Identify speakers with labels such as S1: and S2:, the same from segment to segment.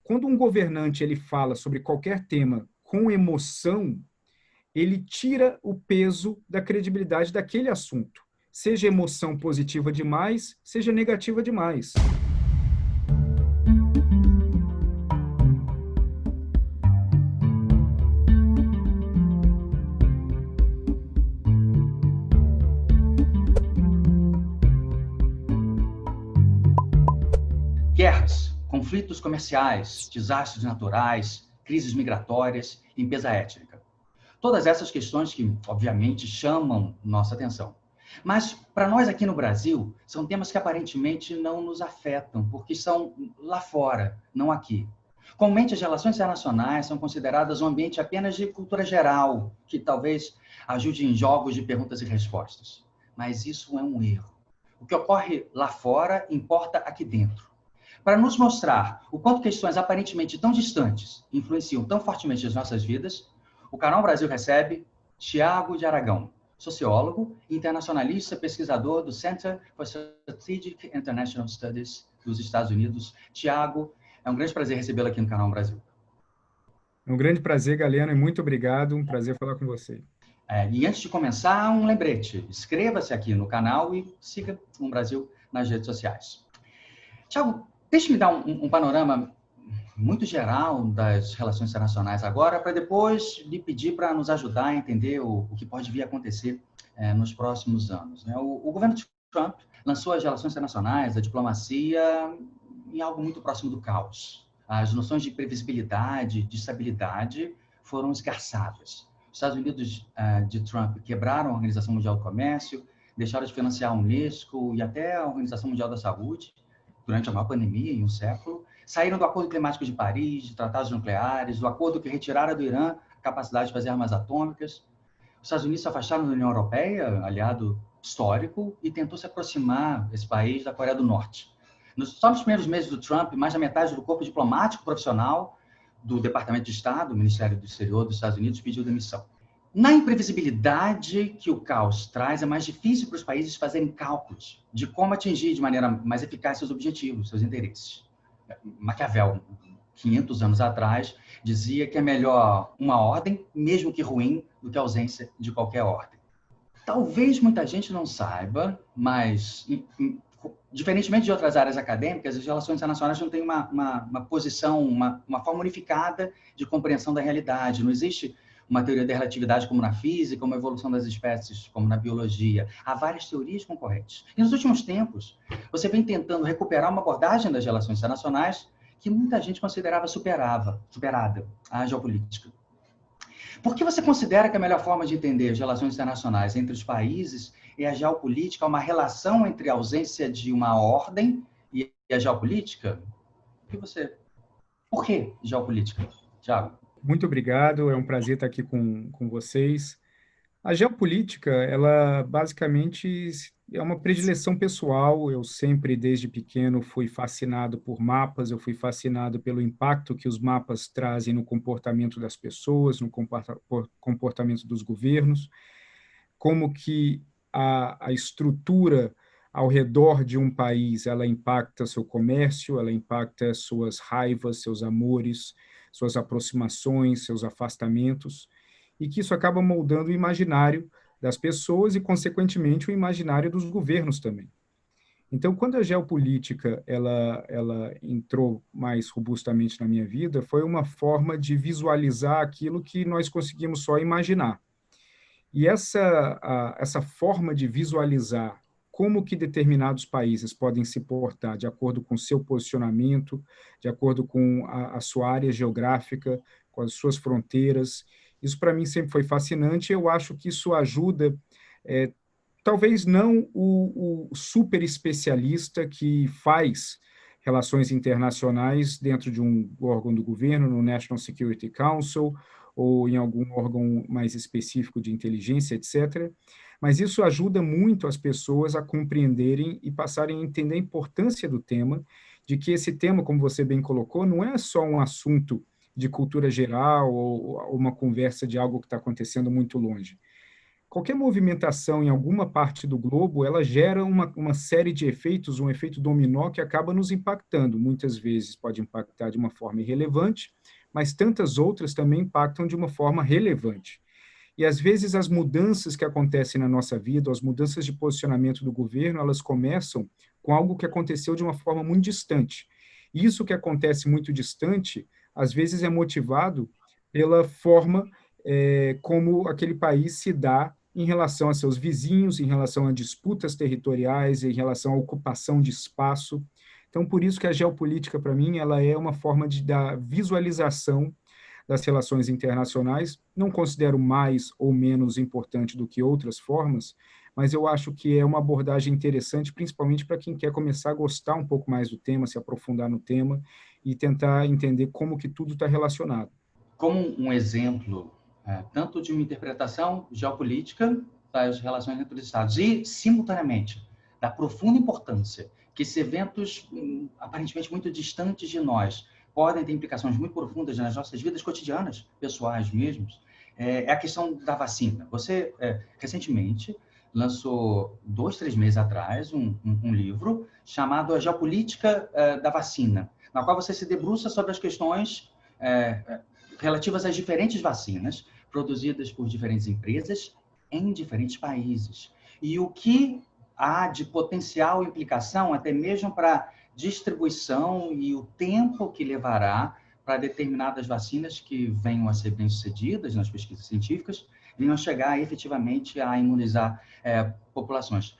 S1: quando um governante ele fala sobre qualquer tema com emoção, ele tira o peso da credibilidade daquele assunto, seja emoção positiva demais, seja negativa demais.
S2: Guerras, conflitos comerciais, desastres naturais, crises migratórias, limpeza étnica. Todas essas questões que, obviamente, chamam nossa atenção. Mas, para nós aqui no Brasil, são temas que aparentemente não nos afetam, porque são lá fora, não aqui. Comumente, as relações internacionais são consideradas um ambiente apenas de cultura geral, que talvez ajude em jogos de perguntas e respostas. Mas isso é um erro. O que ocorre lá fora importa aqui dentro. Para nos mostrar o quanto questões aparentemente tão distantes influenciam tão fortemente as nossas vidas, o Canal Brasil recebe Tiago de Aragão, sociólogo, internacionalista, pesquisador do Center for Strategic International Studies dos Estados Unidos. Tiago, é um grande prazer recebê-lo aqui no Canal Brasil.
S1: É um grande prazer, Galeno, e muito obrigado. Um prazer falar com você.
S2: E antes de começar, um lembrete. Inscreva-se aqui no canal e siga o Brasil nas redes sociais. Tiago, deixe-me dar um panorama muito geral das relações internacionais agora, para depois lhe pedir para nos ajudar a entender o que pode vir a acontecer nos próximos anos. Né? O governo Trump lançou as relações internacionais, a diplomacia, em algo muito próximo do caos. As noções de previsibilidade, de estabilidade foram esgarçadas. Os Estados Unidos de Trump quebraram a Organização Mundial do Comércio, deixaram de financiar a Unesco e até a Organização Mundial da Saúde, durante a maior pandemia em um século, saíram do Acordo Climático de Paris, de tratados nucleares, do acordo que retirara do Irã a capacidade de fazer armas atômicas. Os Estados Unidos se afastaram da União Europeia, aliado histórico, e tentou se aproximar, esse país, da Coreia do Norte. Só nos primeiros meses do Trump, mais da metade do corpo diplomático profissional do Departamento de Estado, do Ministério do Exterior dos Estados Unidos, pediu demissão. Na imprevisibilidade que o caos traz, é mais difícil para os países fazerem cálculos de como atingir de maneira mais eficaz seus objetivos, seus interesses. Maquiavel, 500 anos atrás, dizia que é melhor uma ordem, mesmo que ruim, do que a ausência de qualquer ordem. Talvez muita gente não saiba, mas, diferentemente de outras áreas acadêmicas, as relações internacionais não têm uma posição, uma forma unificada de compreensão da realidade. Não existe uma teoria da relatividade como na física, como a evolução das espécies, como na biologia. Há várias teorias concorrentes. E nos últimos tempos, você vem tentando recuperar uma abordagem das relações internacionais que muita gente considerava superada, a geopolítica. Por que você considera que a melhor forma de entender as relações internacionais entre os países é a geopolítica, uma relação entre a ausência de uma ordem e a geopolítica? Por que geopolítica, Tiago?
S1: Muito obrigado, é um prazer estar aqui com vocês. A geopolítica, ela basicamente é uma predileção pessoal. Eu sempre, desde pequeno, fui fascinado por mapas, eu fui fascinado pelo impacto que os mapas trazem no comportamento das pessoas, no comportamento dos governos, como que a estrutura ao redor de um país, ela impacta seu comércio, ela impacta suas raivas, seus amores, suas aproximações, seus afastamentos, e que isso acaba moldando o imaginário das pessoas e, consequentemente, o imaginário dos governos também. Então, quando a geopolítica ela entrou mais robustamente na minha vida, foi uma forma de visualizar aquilo que nós conseguimos só imaginar. E essa forma de visualizar como que determinados países podem se portar de acordo com seu posicionamento, de acordo com a sua área geográfica, com as suas fronteiras, isso para mim sempre foi fascinante. Eu acho que isso ajuda, talvez não o super especialista que faz relações internacionais dentro de um órgão do governo, no National Security Council, ou em algum órgão mais específico de inteligência, etc. Mas isso ajuda muito as pessoas a compreenderem e passarem a entender a importância do tema, de que esse tema, como você bem colocou, não é só um assunto de cultura geral ou uma conversa de algo que está acontecendo muito longe. qualquer movimentação em alguma parte do globo, ela gera uma série de efeitos, um efeito dominó que acaba nos impactando. Muitas vezes pode impactar de uma forma irrelevante, mas tantas outras também impactam de uma forma relevante. E, às vezes, as mudanças que acontecem na nossa vida, as mudanças de posicionamento do governo, elas começam com algo que aconteceu de uma forma muito distante. E isso que acontece muito distante, às vezes é motivado pela forma como aquele país se dá em relação a seus vizinhos, em relação a disputas territoriais, em relação à ocupação de espaço. Então, por isso que a geopolítica, para mim, ela é uma forma da visualização das relações internacionais. Não considero mais ou menos importante do que outras formas, mas eu acho que é uma abordagem interessante, principalmente para quem quer começar a gostar um pouco mais do tema, se aprofundar no tema e tentar entender como que tudo está relacionado.
S2: Como um exemplo, tanto de uma interpretação geopolítica das relações entre os Estados e, simultaneamente, da profunda importância que esses eventos, aparentemente muito distantes de nós, podem ter implicações muito profundas nas nossas vidas cotidianas, pessoais mesmo, é a questão da vacina. Você, recentemente, lançou 2, 3 meses atrás um livro chamado A Geopolítica da Vacina, na qual você se debruça sobre as questões relativas às diferentes vacinas produzidas por diferentes empresas em diferentes países. E o que há de potencial implicação, até mesmo para distribuição e o tempo que levará para determinadas vacinas que venham a ser bem-sucedidas nas pesquisas científicas, venham a chegar efetivamente a imunizar populações.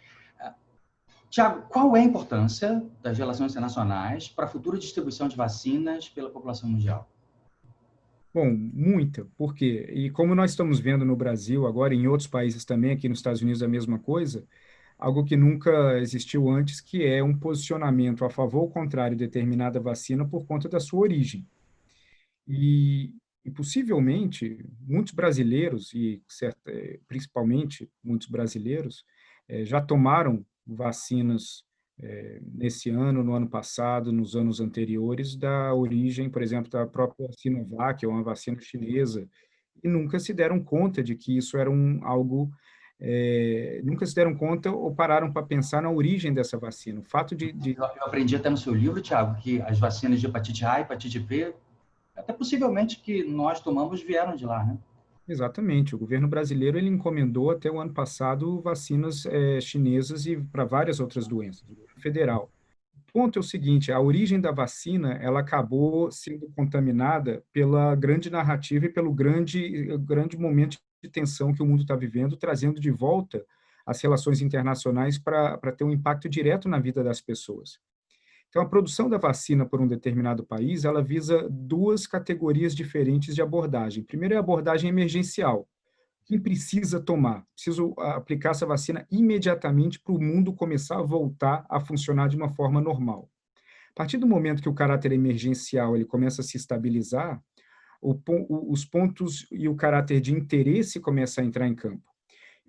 S2: Tiago, qual é a importância das relações internacionais para a futura distribuição de vacinas pela população mundial?
S1: Bom, muita, por quê? E como nós estamos vendo no Brasil, agora em outros países também, aqui nos Estados Unidos a mesma coisa, algo que nunca existiu antes, que é um posicionamento a favor ou contrário de determinada vacina por conta da sua origem. E possivelmente, muitos brasileiros, principalmente muitos brasileiros, já tomaram vacinas nesse ano, no ano passado, nos anos anteriores, da origem, por exemplo, da própria Sinovac, ou uma vacina chinesa, e nunca se deram conta de que isso era algo. Nunca se deram conta ou pararam para pensar na origem dessa vacina. O fato de.
S2: Eu aprendi até no seu livro, Tiago, que as vacinas de hepatite A e hepatite B, até possivelmente que nós tomamos, vieram de lá, né?
S1: Exatamente. O governo brasileiro ele encomendou até o ano passado vacinas chinesas e para várias outras doenças, o governo federal. O ponto é o seguinte: a origem da vacina ela acabou sendo contaminada pela grande narrativa e pelo grande momento de tensão que o mundo está vivendo, trazendo de volta as relações internacionais para ter um impacto direto na vida das pessoas. Então, a produção da vacina por um determinado país, ela visa duas categorias diferentes de abordagem. Primeiro é a abordagem emergencial. Quem precisa tomar? Preciso aplicar essa vacina imediatamente para o mundo começar a voltar a funcionar de uma forma normal. A partir do momento que o caráter emergencial ele começa a se estabilizar, os pontos e o caráter de interesse começa a entrar em campo.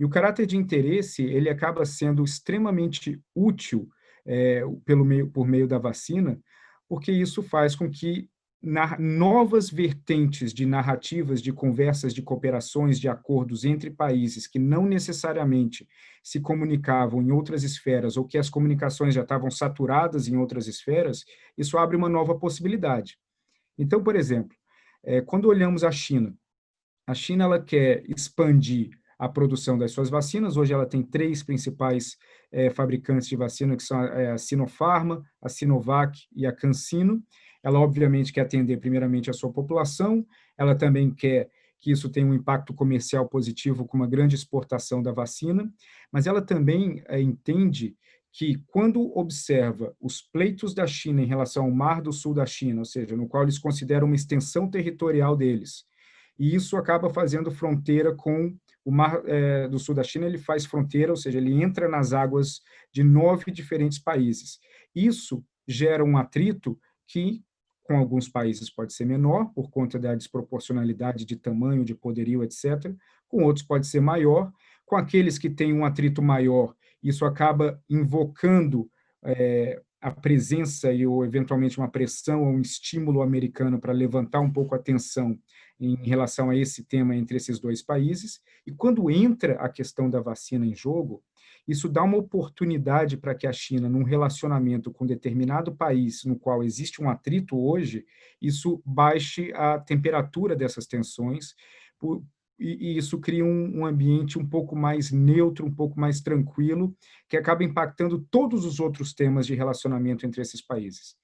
S1: E o caráter de interesse, ele acaba sendo extremamente útil por meio da vacina, porque isso faz com que novas vertentes de narrativas, de conversas, de cooperações, de acordos entre países que não necessariamente se comunicavam em outras esferas ou que as comunicações já estavam saturadas em outras esferas, isso abre uma nova possibilidade. Então, por exemplo, quando olhamos a China ela quer expandir a produção das suas vacinas. Hoje ela tem 3 principais fabricantes de vacina, que são a Sinopharma, a Sinovac e a CanSino. Ela, obviamente, quer atender primeiramente a sua população, ela também quer que isso tenha um impacto comercial positivo com uma grande exportação da vacina, mas ela também entende que, quando observa os pleitos da China em relação ao Mar do Sul da China, ou seja, no qual eles consideram uma extensão territorial deles, e isso acaba fazendo fronteira com o Mar do Sul da China, ele faz fronteira, ou seja, ele entra nas águas de 9 diferentes países. Isso gera um atrito que, com alguns países, pode ser menor, por conta da desproporcionalidade de tamanho, de poderio, etc. Com outros pode ser maior. Com aqueles que têm um atrito maior, isso acaba invocando a presença ou eventualmente uma pressão ou um estímulo americano para levantar um pouco a tensão em relação a esse tema entre esses dois países. E quando entra a questão da vacina em jogo, isso dá uma oportunidade para que a China, num relacionamento com determinado país no qual existe um atrito hoje, isso baixe a temperatura dessas tensões, e isso cria um ambiente um pouco mais neutro, um pouco mais tranquilo, que acaba impactando todos os outros temas de relacionamento entre esses países.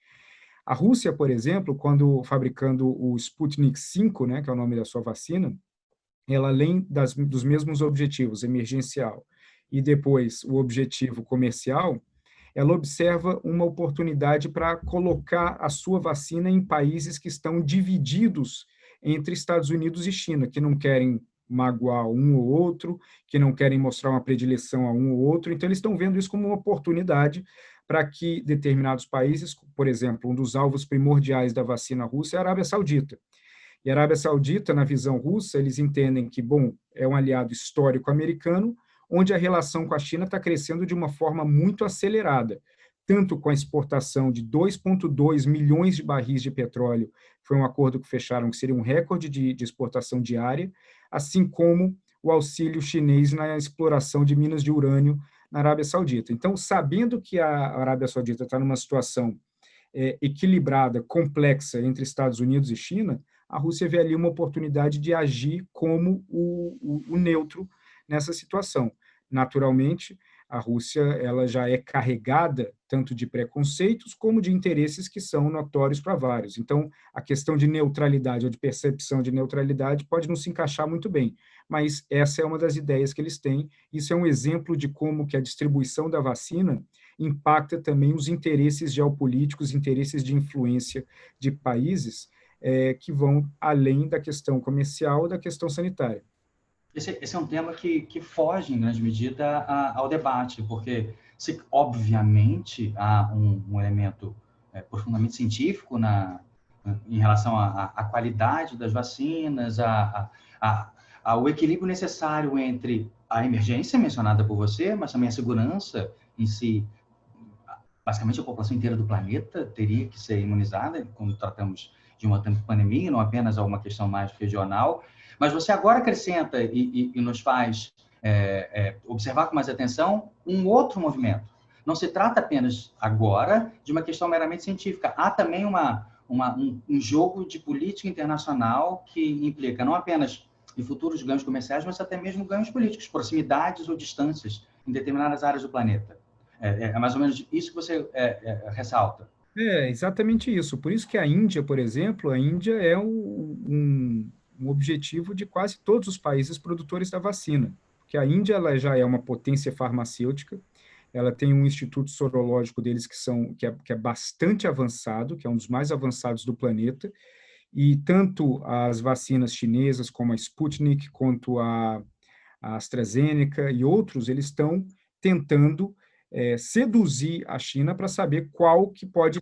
S1: A Rússia, por exemplo, quando fabricando o Sputnik V, né, que é o nome da sua vacina, ela, além dos mesmos objetivos, emergencial, e depois o objetivo comercial, ela observa uma oportunidade para colocar a sua vacina em países que estão divididos entre Estados Unidos e China, que não querem magoar um ou outro, que não querem mostrar uma predileção a um ou outro. Então, eles estão vendo isso como uma oportunidade para que determinados países, por exemplo, um dos alvos primordiais da vacina russa é a Arábia Saudita. E a Arábia Saudita, na visão russa, eles entendem que, bom, é um aliado histórico americano, onde a relação com a China está crescendo de uma forma muito acelerada, tanto com a exportação de 2,2 milhões de barris de petróleo, foi um acordo que fecharam, que seria um recorde de exportação diária, assim como o auxílio chinês na exploração de minas de urânio na Arábia Saudita. Então, sabendo que a Arábia Saudita está numa situação equilibrada, complexa entre Estados Unidos e China, a Rússia vê ali uma oportunidade de agir como o neutro nessa situação. Naturalmente, a Rússia ela já é carregada tanto de preconceitos como de interesses que são notórios para vários. Então, a questão de neutralidade ou de percepção de neutralidade pode não se encaixar muito bem, mas essa é uma das ideias que eles têm. Isso é um exemplo de como que a distribuição da vacina impacta também os interesses geopolíticos, interesses de influência de países que vão além da questão comercial ou da questão sanitária.
S2: Esse é um tema que foge, em grande medida, ao debate, porque, obviamente, há um elemento profundamente científico em relação à qualidade das vacinas, ao equilíbrio necessário entre a emergência mencionada por você, mas também a segurança em si. Basicamente, a população inteira do planeta teria que ser imunizada quando tratamos de uma pandemia, não apenas uma questão mais regional. Mas você agora acrescenta e nos faz observar com mais atenção um outro movimento. Não se trata apenas agora de uma questão meramente científica. Há também um jogo de política internacional que implica não apenas em futuros ganhos comerciais, mas até mesmo ganhos políticos, proximidades ou distâncias em determinadas áreas do planeta. É mais ou menos isso que você ressalta.
S1: É exatamente isso. Por isso que a Índia, por exemplo, a Índia é um objetivo de quase todos os países produtores da vacina, porque a Índia ela já é uma potência farmacêutica, ela tem um instituto sorológico deles que é bastante avançado, que é um dos mais avançados do planeta, e tanto as vacinas chinesas, como a Sputnik, quanto a AstraZeneca e outros, eles estão tentando seduzir a China para saber qual que pode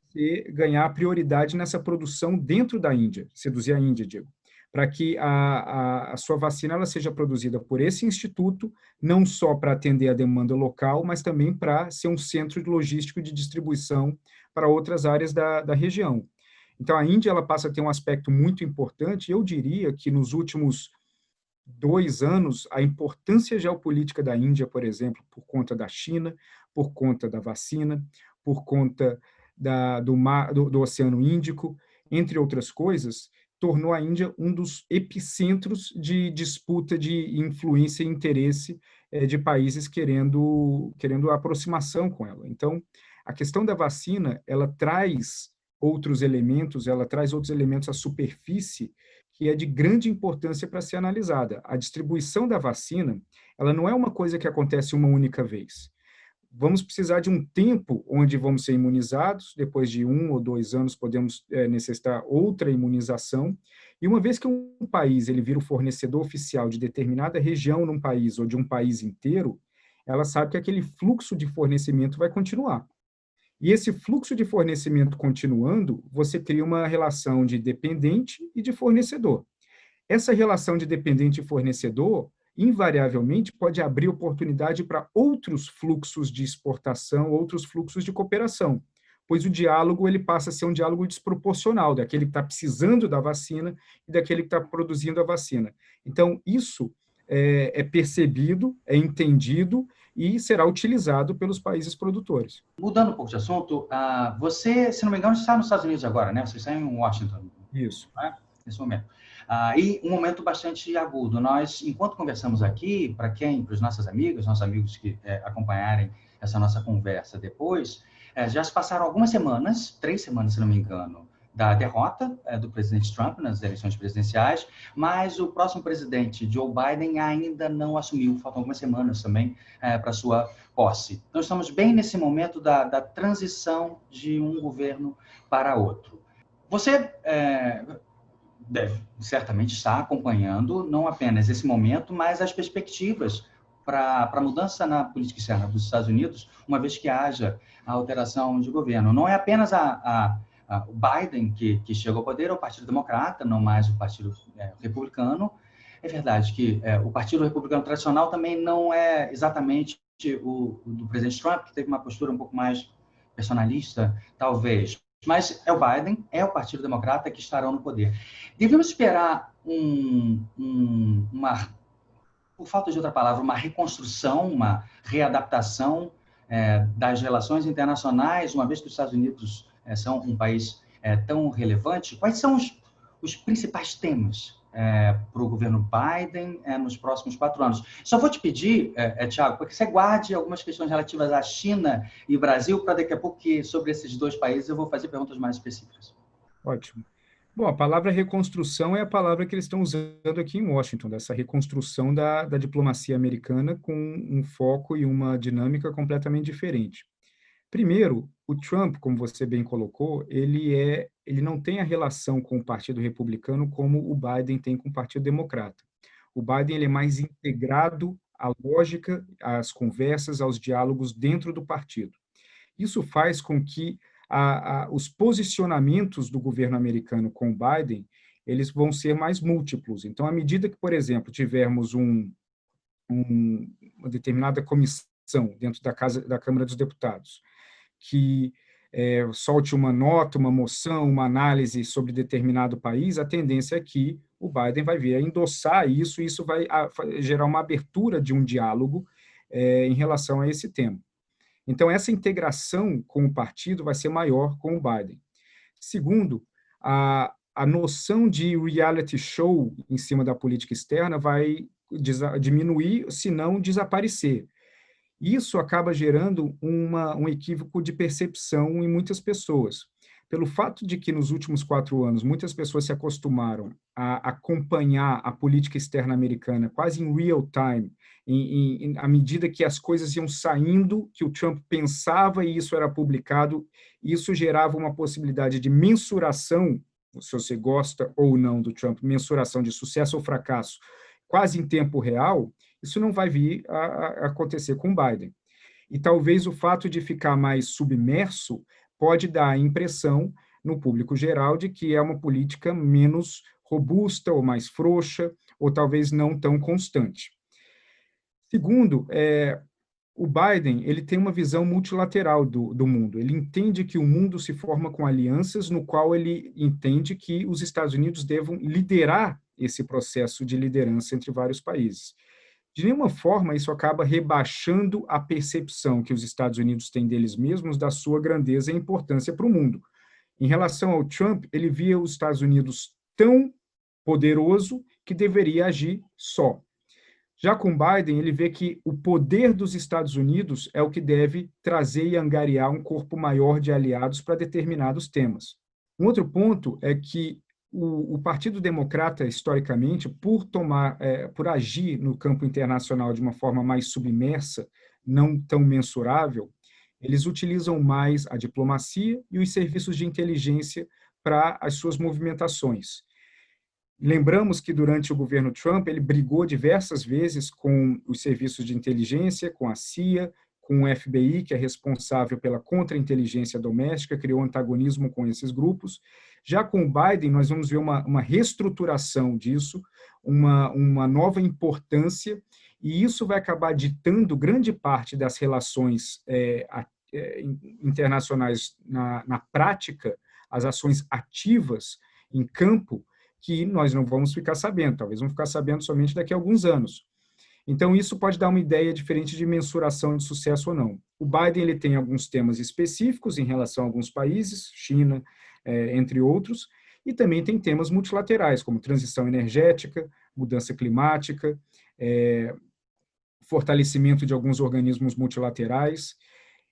S1: ganhar prioridade nessa produção dentro da Índia, seduzir a Índia, digo, para que a sua vacina ela seja produzida por esse instituto, não só para atender a demanda local, mas também para ser um centro logístico de distribuição para outras áreas da região. Então, a Índia ela passa a ter um aspecto muito importante, eu diria que nos últimos 2 anos, a importância geopolítica da Índia, por exemplo, por conta da China, por conta da vacina, por conta do Oceano Índico, entre outras coisas, tornou a Índia um dos epicentros de disputa de influência e interesse de países querendo aproximação com ela. Então, a questão da vacina, ela traz outros elementos à superfície que é de grande importância para ser analisada. A distribuição da vacina, ela não é uma coisa que acontece uma única vez. Vamos precisar de um tempo onde vamos ser imunizados, depois de 1 ou 2 anos podemos necessitar outra imunização, e uma vez que um país ele vira o fornecedor oficial de determinada região num país ou de um país inteiro, ela sabe que aquele fluxo de fornecimento vai continuar. E esse fluxo de fornecimento continuando, você cria uma relação de dependente e de fornecedor. Essa relação de dependente e fornecedor, invariavelmente, pode abrir oportunidade para outros fluxos de exportação, outros fluxos de cooperação. pois o diálogo ele passa a ser um diálogo desproporcional daquele que está precisando da vacina e daquele que está produzindo a vacina. Então, isso é percebido, é entendido e será utilizado pelos países produtores.
S2: Mudando um pouco de assunto, você, se não me engano, está nos Estados Unidos agora, né? Você está em Washington.
S1: Isso.
S2: Né? Nesse momento. E um momento bastante agudo. Nós, enquanto conversamos aqui, para os nossos amigos que acompanharem essa nossa conversa depois, já se passaram algumas semanas, 3 semanas, se não me engano, da derrota do presidente Trump nas eleições presidenciais, mas o próximo presidente, Joe Biden, ainda não assumiu, faltam algumas semanas também para sua posse. Então, estamos bem nesse momento da transição de um governo para outro. Você deve certamente estar acompanhando não apenas esse momento, mas as perspectivas para a mudança na política externa dos Estados Unidos, uma vez que haja a alteração de governo. Não é apenas o Biden que chega ao poder, é o Partido Democrata, não mais o Partido Republicano. É verdade que o Partido Republicano tradicional também não é exatamente o do presidente Trump, que teve uma postura um pouco mais personalista, talvez. Mas é o Biden, é o Partido Democrata que estarão no poder. Devemos esperar por falta de outra palavra, uma reconstrução, uma readaptação das relações internacionais, uma vez que os Estados Unidos são um país tão relevante? Quais são os principais temas para o governo Biden nos próximos 4 anos? Só vou te pedir, Thiago, para que você guarde algumas questões relativas à China e Brasil, para daqui a pouco, que sobre esses 2 países eu vou fazer perguntas mais específicas.
S1: Ótimo. Bom, a palavra reconstrução é a palavra que eles estão usando aqui em Washington, dessa reconstrução da diplomacia americana com um foco e uma dinâmica completamente diferente. Primeiro, o Trump, como você bem colocou, ele não tem a relação com o Partido Republicano como o Biden tem com o Partido Democrata. O Biden ele é mais integrado à lógica, às conversas, aos diálogos dentro do partido. Isso faz com que os posicionamentos do governo americano com o Biden, eles vão ser mais múltiplos. Então, à medida que, por exemplo, tivermos uma determinada comissão dentro da Câmara dos Deputados, que solte uma nota, uma moção, uma análise sobre determinado país, a tendência é que o Biden vai vir a endossar isso, e isso vai gerar uma abertura de um diálogo em relação a esse tema. Então, essa integração com o partido vai ser maior com o Biden. Segundo, a noção de reality show em cima da política externa vai diminuir, se não desaparecer. Isso acaba gerando um equívoco de percepção em muitas pessoas. Pelo fato de que, nos últimos 4 anos, muitas pessoas se acostumaram a acompanhar a política externa americana quase em real time, à medida que as coisas iam saindo, que o Trump pensava e isso era publicado, isso gerava uma possibilidade de mensuração, se você gosta ou não do Trump, mensuração de sucesso ou fracasso, quase em tempo real. Isso não vai vir a acontecer com Biden. E talvez o fato de ficar mais submerso pode dar a impressão no público geral de que é uma política menos robusta ou mais frouxa, ou talvez não tão constante. Segundo, o Biden ele tem uma visão multilateral do mundo. Ele entende que o mundo se forma com alianças, no qual ele entende que os Estados Unidos devam liderar esse processo de liderança entre vários países. De nenhuma forma, isso acaba rebaixando a percepção que os Estados Unidos têm deles mesmos, da sua grandeza e importância para o mundo. Em relação ao Trump, ele via os Estados Unidos tão poderoso que deveria agir só. Já com Biden, ele vê que o poder dos Estados Unidos é o que deve trazer e angariar um corpo maior de aliados para determinados temas. Um outro ponto é que o Partido Democrata, historicamente, por agir no campo internacional de uma forma mais submersa, não tão mensurável, eles utilizam mais a diplomacia e os serviços de inteligência para as suas movimentações. Lembramos que durante o governo Trump ele brigou diversas vezes com os serviços de inteligência, com a CIA, com o FBI, que é responsável pela contra-inteligência doméstica, criou antagonismo com esses grupos. Já com o Biden, nós vamos ver uma reestruturação disso, uma nova importância, e isso vai acabar ditando grande parte das relações internacionais na prática, as ações ativas em campo, que nós não vamos ficar sabendo, talvez vamos ficar sabendo somente daqui a alguns anos. Então, isso pode dar uma ideia diferente de mensuração de sucesso ou não. O Biden ele tem alguns temas específicos em relação a alguns países, China, entre outros, e também tem temas multilaterais, como transição energética, mudança climática, fortalecimento de alguns organismos multilaterais.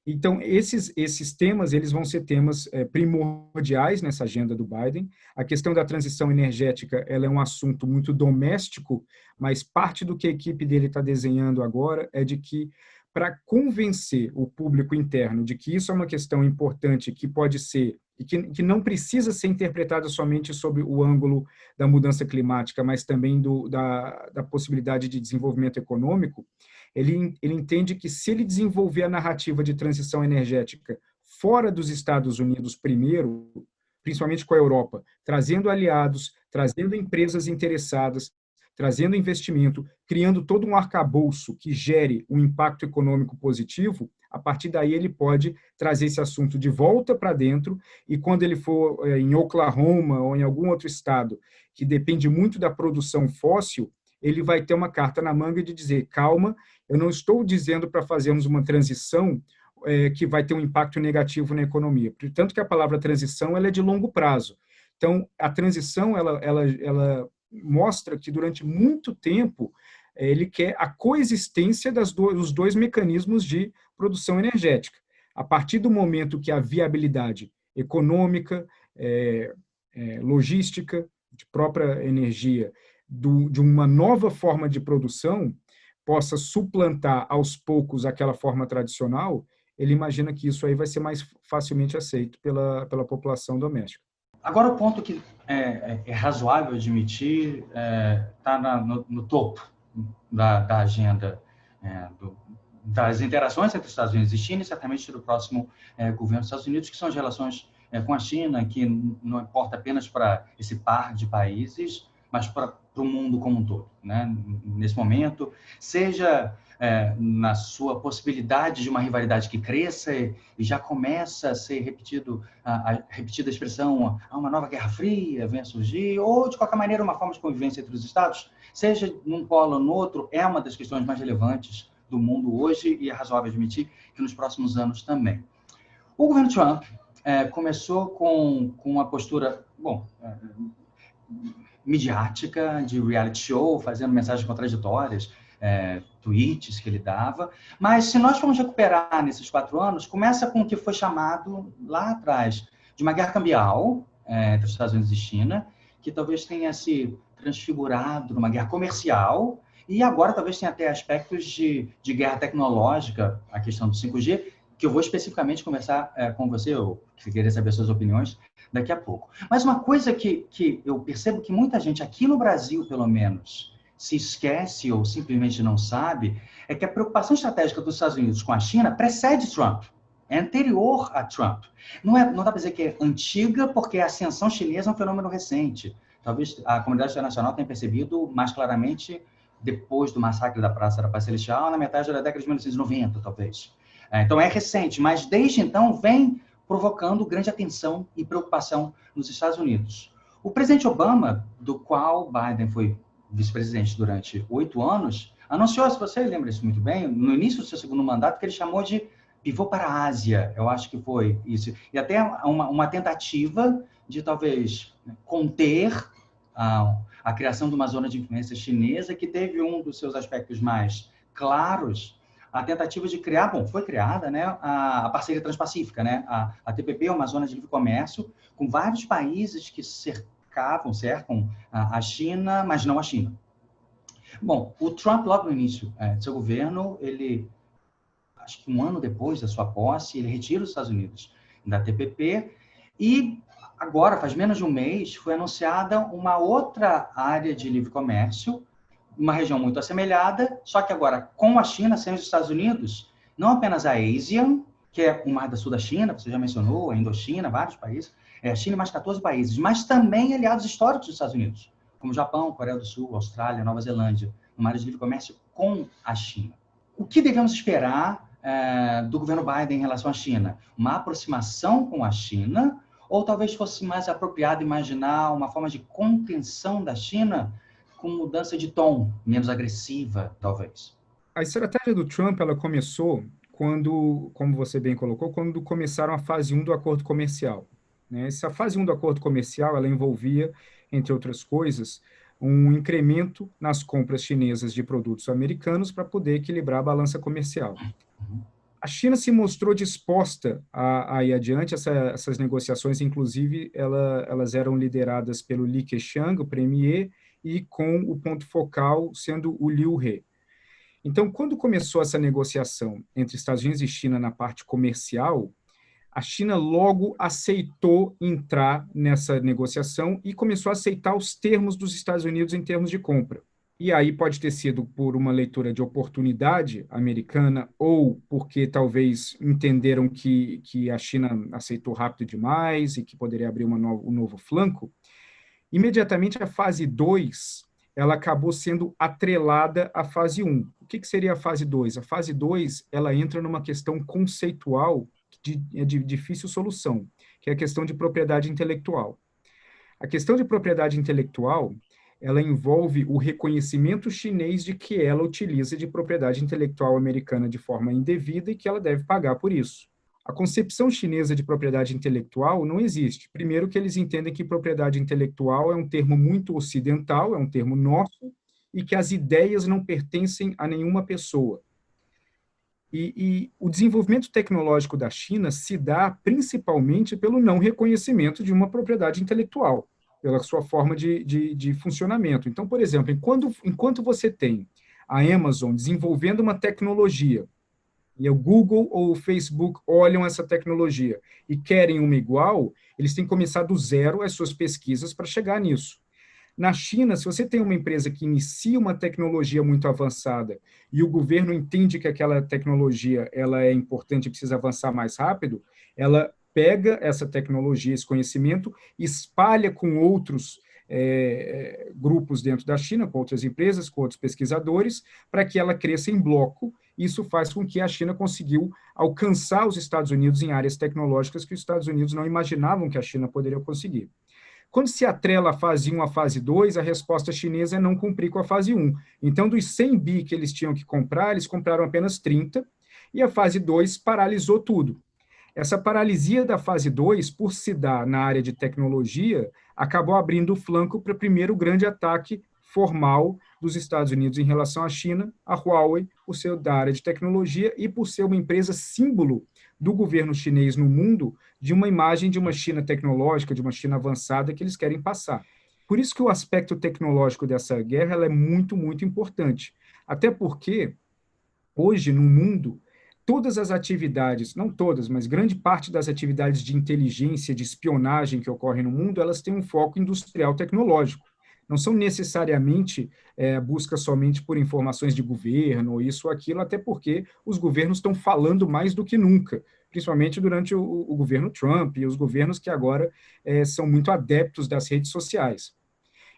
S1: Então, esses temas eles vão ser temas primordiais nessa agenda do Biden. A questão da transição energética ela é um assunto muito doméstico, mas parte do que a equipe dele está desenhando agora é de que, para convencer o público interno de que isso é uma questão importante, que pode ser, e que não precisa ser interpretada somente sob o ângulo da mudança climática, mas também da possibilidade de desenvolvimento econômico, ele entende que se ele desenvolver a narrativa de transição energética fora dos Estados Unidos primeiro, principalmente com a Europa, trazendo aliados, trazendo empresas interessadas, trazendo investimento, criando todo um arcabouço que gere um impacto econômico positivo, a partir daí ele pode trazer esse assunto de volta para dentro e quando ele for em Oklahoma ou em algum outro estado que depende muito da produção fóssil, ele vai ter uma carta na manga de dizer, calma, eu não estou dizendo para fazermos uma transição que vai ter um impacto negativo na economia. Portanto, que a palavra transição ela é de longo prazo. Então, a transição ela mostra que, durante muito tempo, ele quer a coexistência dos dois mecanismos de produção energética. A partir do momento que a viabilidade econômica, logística, de própria energia, de uma nova forma de produção, possa suplantar aos poucos aquela forma tradicional, ele imagina que isso aí vai ser mais facilmente aceito pela população doméstica.
S2: Agora, o ponto que é razoável admitir está no topo da agenda das interações entre Estados Unidos e China, e certamente do próximo governo dos Estados Unidos, que são as relações com a China, que não importa apenas para esse par de países, mas para o mundo como um todo, né? Nesse momento, seja na sua possibilidade de uma rivalidade que cresça e já começa a ser repetida a expressão uma nova Guerra Fria vem a surgir, ou, de qualquer maneira, uma forma de convivência entre os Estados, seja num polo ou no outro, é uma das questões mais relevantes do mundo hoje e é razoável admitir que nos próximos anos também. O governo Trump começou com uma postura, midiática, de reality show, fazendo mensagens contraditórias, tweets que ele dava. Mas, se nós formos recuperar nesses 4 anos, começa com o que foi chamado, lá atrás, de uma guerra cambial entre os Estados Unidos e China, que talvez tenha se transfigurado numa guerra comercial, e agora talvez tenha até aspectos de guerra tecnológica, a questão do 5G, que eu vou especificamente conversar com você, eu queria saber suas opiniões daqui a pouco. Mas uma coisa que eu percebo que muita gente, aqui no Brasil pelo menos, se esquece ou simplesmente não sabe, é que a preocupação estratégica dos Estados Unidos com a China precede Trump, é anterior a Trump. Não dá para dizer que é antiga, porque a ascensão chinesa é um fenômeno recente. Talvez a comunidade internacional tenha percebido mais claramente depois do massacre da Praça da Paz Celestial, na metade da década de 1990, talvez. Então, é recente, mas desde então vem provocando grande atenção e preocupação nos Estados Unidos. O presidente Obama, do qual Biden foi vice-presidente durante 8 anos, anunciou, se você lembra isso muito bem, no início do seu segundo mandato, que ele chamou de pivô para a Ásia, eu acho que foi isso. E até uma tentativa de, talvez, conter a criação de uma zona de influência chinesa, que teve um dos seus aspectos mais claros, a tentativa de criar, foi criada, né, a parceria transpacífica, né, a TPP é uma zona de livre comércio com vários países que cercam a China, mas não a China. Bom, o Trump, logo no início do seu governo, ele, acho que um ano depois da sua posse, ele retira os Estados Unidos da TPP e agora, faz menos de um mês, foi anunciada uma outra área de livre comércio, uma região muito assemelhada, só que agora com a China, sem os Estados Unidos, não apenas a ASEAN, que é o Mar do Sul da China, você já mencionou, a Indochina, vários países, a China e mais 14 países, mas também aliados históricos dos Estados Unidos, como Japão, Coreia do Sul, Austrália, Nova Zelândia, uma área de livre comércio com a China. O que devemos esperar do governo Biden em relação à China? Uma aproximação com a China, ou talvez fosse mais apropriado imaginar uma forma de contenção da China com mudança de tom, menos agressiva, talvez?
S1: A estratégia do Trump, ela começou quando, como você bem colocou, quando começaram a fase 1 do acordo comercial, né? Essa fase 1 do acordo comercial, ela envolvia, entre outras coisas, um incremento nas compras chinesas de produtos americanos para poder equilibrar a balança comercial.
S2: Uhum.
S1: A China se mostrou disposta a ir adiante, essas negociações, inclusive, elas eram lideradas pelo Li Keqiang, o premier, e com o ponto focal sendo o Liu He. Então, quando começou essa negociação entre Estados Unidos e China na parte comercial, a China logo aceitou entrar nessa negociação e começou a aceitar os termos dos Estados Unidos em termos de compra. E aí pode ter sido por uma leitura de oportunidade americana ou porque talvez entenderam que a China aceitou rápido demais e que poderia abrir um novo flanco. Imediatamente a fase 2 ela acabou sendo atrelada à fase 1. O que seria a fase 2? A fase 2 ela entra numa questão conceitual de difícil solução, que é a questão de propriedade intelectual. A questão de propriedade intelectual ela envolve o reconhecimento chinês de que ela utiliza de propriedade intelectual americana de forma indevida e que ela deve pagar por isso. A concepção chinesa de propriedade intelectual não existe. Primeiro que eles entendem que propriedade intelectual é um termo muito ocidental, é um termo nosso, e que as ideias não pertencem a nenhuma pessoa. E o desenvolvimento tecnológico da China se dá principalmente pelo não reconhecimento de uma propriedade intelectual, pela sua forma de funcionamento. Então, por exemplo, enquanto você tem a Amazon desenvolvendo uma tecnologia e o Google ou o Facebook olham essa tecnologia e querem uma igual, eles têm que começar do zero as suas pesquisas para chegar nisso. Na China, se você tem uma empresa que inicia uma tecnologia muito avançada e o governo entende que aquela tecnologia ela é importante e precisa avançar mais rápido, ela pega essa tecnologia, esse conhecimento, espalha com outros grupos dentro da China, com outras empresas, com outros pesquisadores, para que ela cresça em bloco. Isso faz com que a China conseguiu alcançar os Estados Unidos em áreas tecnológicas que os Estados Unidos não imaginavam que a China poderia conseguir. Quando se atrela a fase 1 à fase 2, a resposta chinesa é não cumprir com a fase 1. Então, dos 100 bi que eles tinham que comprar, eles compraram apenas 30, e a fase 2 paralisou tudo. Essa paralisia da fase 2, por se dar na área de tecnologia, acabou abrindo o flanco para o primeiro grande ataque formal dos Estados Unidos em relação à China, a Huawei, por ser da área de tecnologia e por ser uma empresa símbolo do governo chinês no mundo, de uma imagem de uma China tecnológica, de uma China avançada que eles querem passar. Por isso que o aspecto tecnológico dessa guerra ela é muito, muito importante. Até porque, hoje, no mundo, todas as atividades, não todas, mas grande parte das atividades de inteligência, de espionagem que ocorrem no mundo, elas têm um foco industrial tecnológico. Não são necessariamente busca somente por informações de governo, ou isso ou aquilo, até porque os governos estão falando mais do que nunca, principalmente durante o governo Trump e os governos que agora são muito adeptos das redes sociais.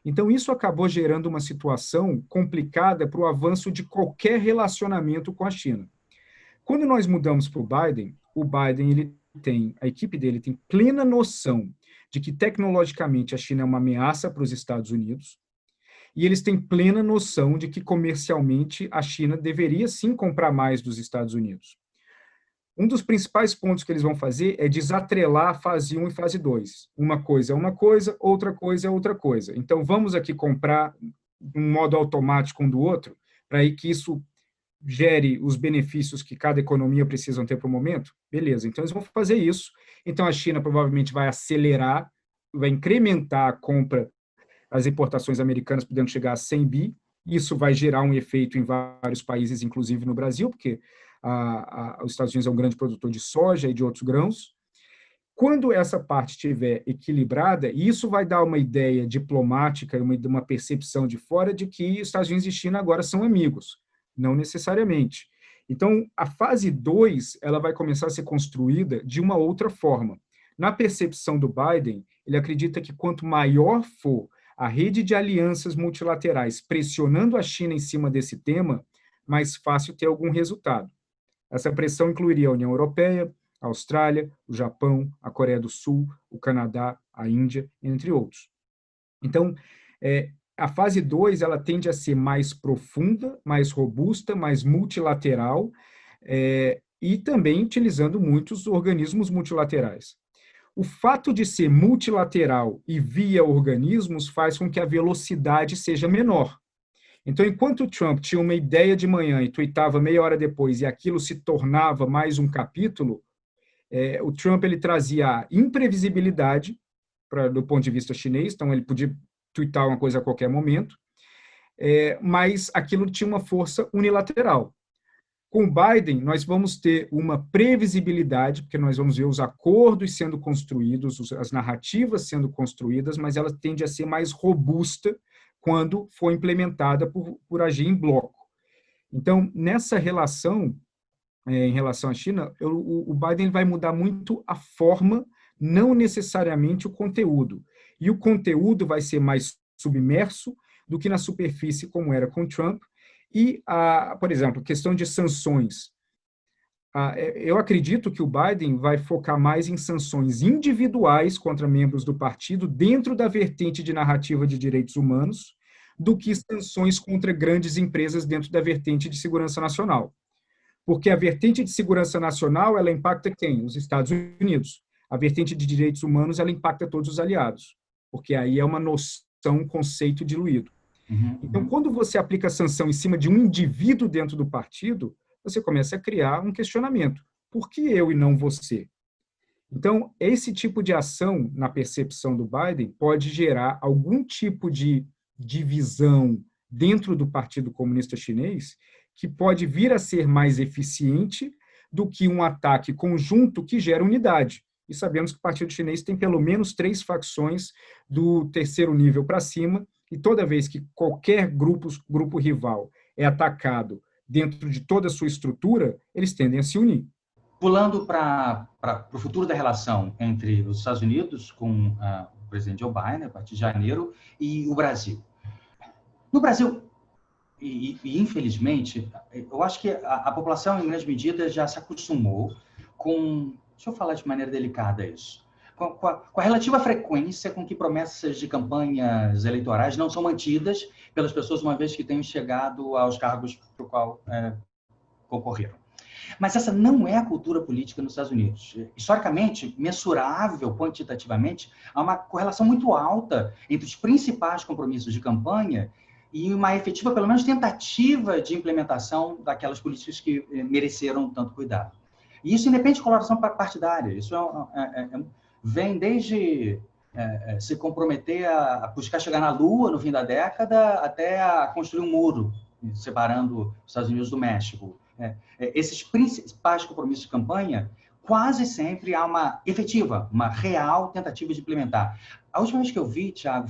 S1: Então, isso acabou gerando uma situação complicada para o avanço de qualquer relacionamento com a China. Quando nós mudamos para o Biden ele tem, a equipe dele tem plena noção de que tecnologicamente a China é uma ameaça para os Estados Unidos, e eles têm plena noção de que comercialmente a China deveria sim comprar mais dos Estados Unidos. Um dos principais pontos que eles vão fazer é desatrelar a fase 1 e fase 2. Uma coisa é uma coisa, outra coisa é outra coisa. Então, vamos aqui comprar um modo automático um do outro, para que isso gere os benefícios que cada economia precisa ter para o momento? Beleza, então eles vão fazer isso. Então, a China provavelmente vai acelerar, vai incrementar a compra das importações americanas, podendo chegar a 100 bi. Isso vai gerar um efeito em vários países, inclusive no Brasil, porque os Estados Unidos é um grande produtor de soja e de outros grãos. Quando essa parte estiver equilibrada, isso vai dar uma ideia diplomática, uma percepção de fora de que os Estados Unidos e China agora são amigos. Não necessariamente. Então, a fase 2 ela vai começar a ser construída de uma outra forma. Na percepção do Biden, ele acredita que quanto maior for a rede de alianças multilaterais pressionando a China em cima desse tema, mais fácil ter algum resultado. Essa pressão incluiria a União Europeia, a Austrália, o Japão, a Coreia do Sul, o Canadá, a Índia, entre outros. Então, a fase 2 ela tende a ser mais profunda, mais robusta, mais multilateral, e também utilizando muitos organismos multilaterais. O fato de ser multilateral e via organismos faz com que a velocidade seja menor. Então, enquanto o Trump tinha uma ideia de manhã e tuitava meia hora depois e aquilo se tornava mais um capítulo, o Trump ele trazia a imprevisibilidade do ponto de vista chinês, então ele podia tuitar uma coisa a qualquer momento, mas aquilo tinha uma força unilateral. Com o Biden, nós vamos ter uma previsibilidade, porque nós vamos ver os acordos sendo construídos, as narrativas sendo construídas, mas ela tende a ser mais robusta quando for implementada por agir em bloco. Então, nessa relação, em relação à China, o Biden vai mudar muito a forma, não necessariamente o conteúdo. E o conteúdo vai ser mais submerso do que na superfície, como era com Trump. E, por exemplo, questão de sanções. Eu acredito que o Biden vai focar mais em sanções individuais contra membros do partido dentro da vertente de narrativa de direitos humanos do que sanções contra grandes empresas dentro da vertente de segurança nacional. Porque a vertente de segurança nacional, ela impacta quem? Os Estados Unidos. A vertente de direitos humanos, ela impacta todos os aliados, porque aí é uma noção, um conceito diluído. Então, quando você aplica sanção em cima de um indivíduo dentro do partido, você começa a criar um questionamento. Por que eu e não você? Então, esse tipo de ação, na percepção do Biden, pode gerar algum tipo de divisão dentro do Partido Comunista Chinês que pode vir a ser mais eficiente do que um ataque conjunto que gera unidade. E sabemos que o Partido Chinês tem pelo menos 3 facções do terceiro nível para cima, e toda vez que qualquer grupo rival é atacado dentro de toda a sua estrutura, eles tendem a se unir.
S2: Pulando para o futuro da relação entre os Estados Unidos com o presidente Joe Biden, a partir de janeiro, e o Brasil. No Brasil, e infelizmente, eu acho que a população, em grande medida, já se acostumou com... Deixa eu falar de maneira delicada isso. Com a relativa frequência com que promessas de campanhas eleitorais não são mantidas pelas pessoas, uma vez que tenham chegado aos cargos para o qual concorreram. Mas essa não é a cultura política nos Estados Unidos. Historicamente, mensurável quantitativamente, há uma correlação muito alta entre os principais compromissos de campanha e uma efetiva, pelo menos, tentativa de implementação daquelas políticas que mereceram tanto cuidado. E isso independe de coloração partidária. Isso vem desde se comprometer a buscar chegar na Lua no fim da década até a construir um muro separando os Estados Unidos do México. Esses principais compromissos de campanha, quase sempre há uma efetiva, uma real tentativa de implementar. A última vez que eu vi, Thiago,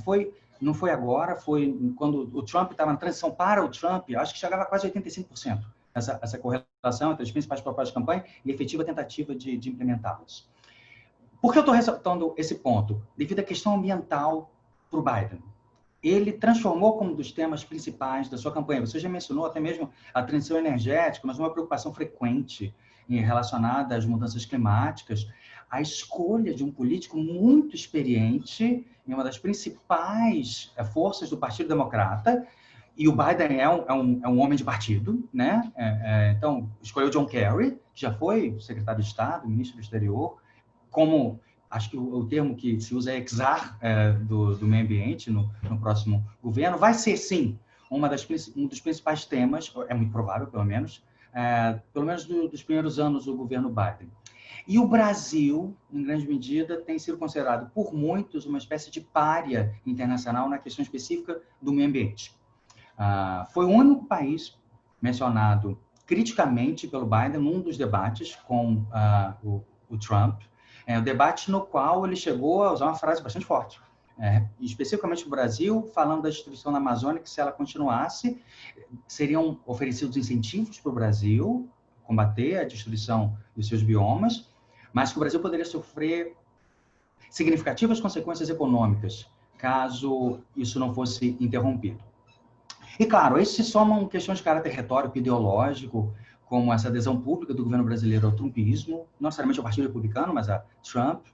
S2: não foi agora, foi quando o Trump estava na transição para o Trump, acho que chegava a quase 85%. Essa correlação entre as principais propostas de campanha e efetiva tentativa de implementá-las. Por que eu estou ressaltando esse ponto? Devido à questão ambiental para o Biden. Ele transformou como um dos temas principais da sua campanha. Você já mencionou até mesmo a transição energética, mas uma preocupação frequente relacionada às mudanças climáticas. A escolha de um político muito experiente em uma das principais forças do Partido Democrata, e o Biden é um homem de partido, né? Então, escolheu John Kerry, que já foi secretário de Estado, ministro do Exterior, como... Acho que o termo que se usa é czar do meio ambiente no próximo governo. Vai ser, sim, um dos principais temas, é muito provável, pelo menos dos primeiros anos do governo Biden. E o Brasil, em grande medida, tem sido considerado por muitos uma espécie de pária internacional na questão específica do meio ambiente. Foi o único país mencionado criticamente pelo Biden num dos debates com o Trump, o debate no qual ele chegou a usar uma frase bastante forte, especificamente no Brasil, falando da destruição da Amazônia, que se ela continuasse, seriam oferecidos incentivos para o Brasil combater a destruição dos seus biomas, mas que o Brasil poderia sofrer significativas consequências econômicas caso isso não fosse interrompido. E, claro, esses se somam questões de caráter retórico, ideológico, como essa adesão pública do governo brasileiro ao trumpismo, não necessariamente ao Partido Republicano, mas a Trump.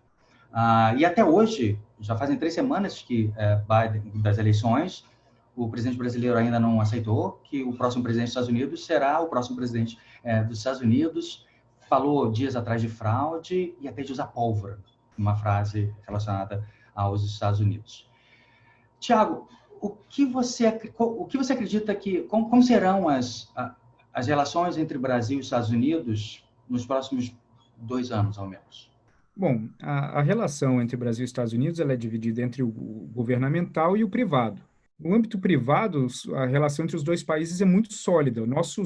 S2: E até hoje, já fazem 3 semanas que Biden, das eleições, o presidente brasileiro ainda não aceitou que o próximo presidente dos Estados Unidos será o próximo presidente dos Estados Unidos. Falou dias atrás de fraude e até de usar pólvora, uma frase relacionada aos Estados Unidos. Tiago, o que você acredita como serão as relações entre Brasil e Estados Unidos nos próximos 2 anos, ao menos?
S1: Bom, a relação entre Brasil e Estados Unidos ela é dividida entre o governamental e o privado. No âmbito privado, a relação entre os dois países é muito sólida. O nosso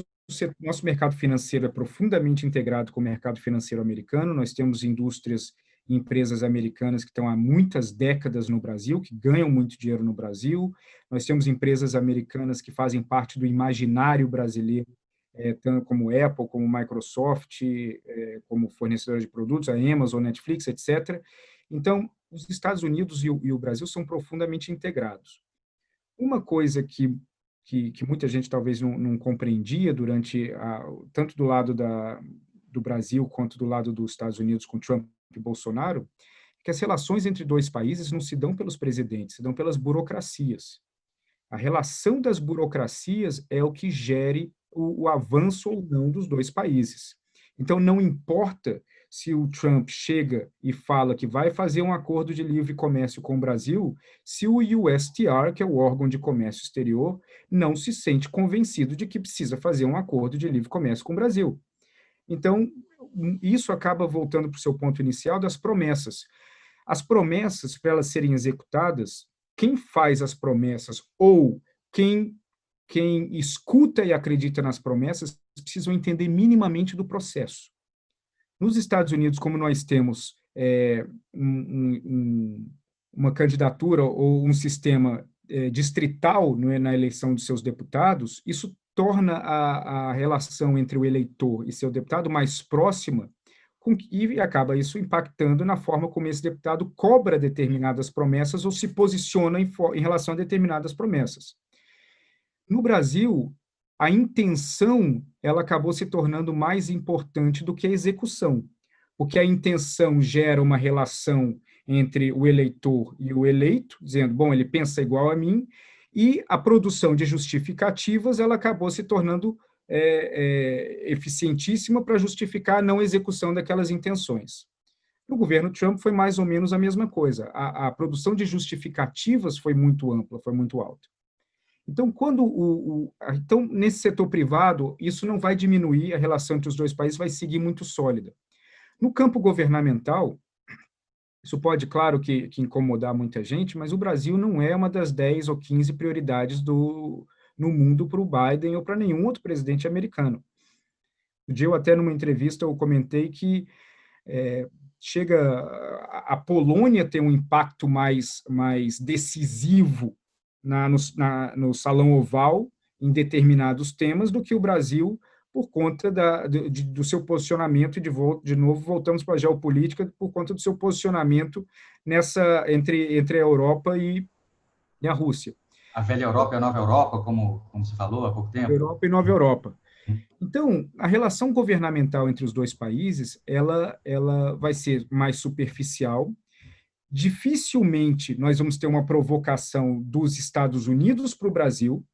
S1: mercado financeiro é profundamente integrado com o mercado financeiro americano. Nós temos indústrias e empresas americanas que estão há muitas décadas no Brasil, que ganham muito dinheiro no Brasil. Nós temos empresas americanas que fazem parte do imaginário brasileiro, tanto como Apple, como Microsoft, como fornecedora de produtos, a Amazon, Netflix, etc. Então, os Estados Unidos e o Brasil são profundamente integrados. Uma coisa que muita gente talvez não compreendia tanto do lado do Brasil quanto do lado dos Estados Unidos com Trump e Bolsonaro, é que as relações entre dois países não se dão pelos presidentes, se dão pelas burocracias. A relação das burocracias é o que gere o avanço ou não dos dois países. Então, não importa se o Trump chega e fala que vai fazer um acordo de livre comércio com o Brasil, se o USTR, que é o órgão de comércio exterior, não se sente convencido de que precisa fazer um acordo de livre comércio com o Brasil. Então, isso acaba voltando para o seu ponto inicial das promessas. As promessas, para elas serem executadas, quem faz as promessas ou quem escuta e acredita nas promessas precisam entender minimamente do processo. Nos Estados Unidos, como nós temos uma candidatura ou um sistema distrital na eleição de seus deputados, isso torna a relação entre o eleitor e seu deputado mais próxima e acaba isso impactando na forma como esse deputado cobra determinadas promessas ou se posiciona em relação a determinadas promessas. No Brasil, a intenção ela acabou se tornando mais importante do que a execução, porque a intenção gera uma relação entre o eleitor e o eleito, dizendo, bom, ele pensa igual a mim, e a produção de justificativas ela acabou se tornando eficientíssima para justificar a não execução daquelas intenções. No governo Trump foi mais ou menos a mesma coisa. A produção de justificativas foi muito ampla, foi muito alta. Então, então, nesse setor privado, isso não vai diminuir, a relação entre os dois países vai seguir muito sólida. No campo governamental, isso pode, claro, que incomodar muita gente, mas o Brasil não é uma das 10 ou 15 prioridades no mundo para o Biden ou para nenhum outro presidente americano. Um dia, até numa entrevista, eu comentei que a Polônia tem um impacto mais decisivo no Salão Oval em determinados temas do que o Brasil, por conta do seu posicionamento, e de novo voltamos para a geopolítica, por conta do seu posicionamento entre a Europa e a Rússia.
S2: A velha Europa e a nova Europa, como se falou há pouco tempo.
S1: Europa e Nova Europa. Então, a relação governamental entre os dois países, ela vai ser mais superficial. Dificilmente nós vamos ter uma provocação dos Estados Unidos para o Brasil,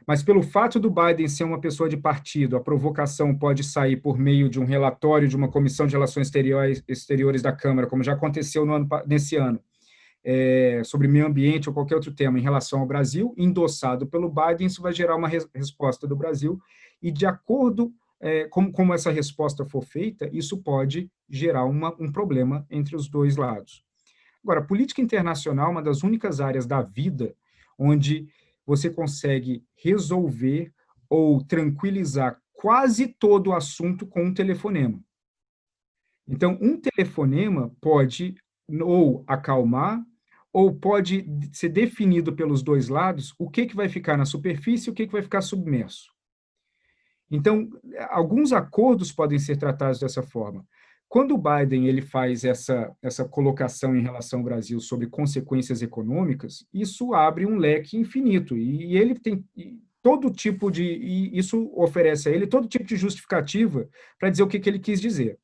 S1: mas pelo fato do Biden ser uma pessoa de partido, a provocação pode sair por meio de um relatório de uma Comissão de Relações Exteriores da Câmara, como já aconteceu nesse ano, sobre meio ambiente ou qualquer outro tema em relação ao Brasil, endossado pelo Biden, isso vai gerar uma resposta do Brasil, e de acordo como essa resposta for feita, isso pode gerar um problema entre os dois lados. Agora, a política internacional é uma das únicas áreas da vida onde você consegue resolver ou tranquilizar quase todo o assunto com um telefonema. Então, um telefonema pode ou acalmar, ou pode ser definido pelos dois lados o que vai ficar na superfície e o que vai ficar submerso. Então, alguns acordos podem ser tratados dessa forma. Quando o Biden ele faz essa colocação em relação ao Brasil sobre consequências econômicas, isso abre um leque infinito. E ele todo tipo de... E isso oferece a ele todo tipo de justificativa para dizer o que ele quis dizer.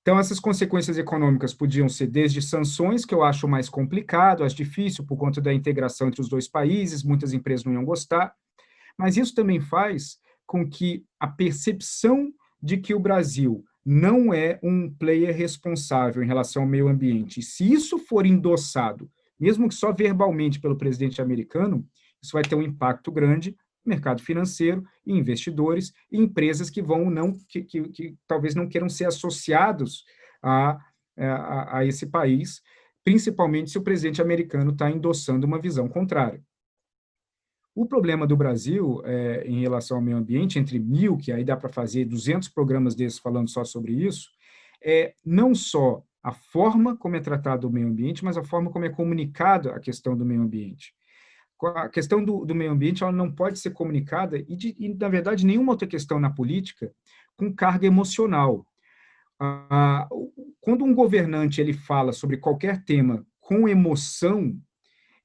S1: Então, essas consequências econômicas podiam ser desde sanções, que eu acho mais complicado, acho difícil, por conta da integração entre os dois países, muitas empresas não iam gostar, mas isso também faz com que a percepção de que o Brasil não é um player responsável em relação ao meio ambiente, e se isso for endossado, mesmo que só verbalmente pelo presidente americano, isso vai ter um impacto grande no mercado financeiro, e investidores e empresas que vão não que talvez não queiram ser associados a esse país, principalmente se o presidente americano está endossando uma visão contrária. O problema do Brasil, em relação ao meio ambiente, entre 1.000, que aí dá para fazer 200 programas desses falando só sobre isso, é não só a forma como é tratado o meio ambiente, mas a forma como é comunicada a questão do meio ambiente. A questão do meio ambiente ela não pode ser comunicada, na verdade, nenhuma outra questão na política, com carga emocional. Quando um governante ele fala sobre qualquer tema com emoção,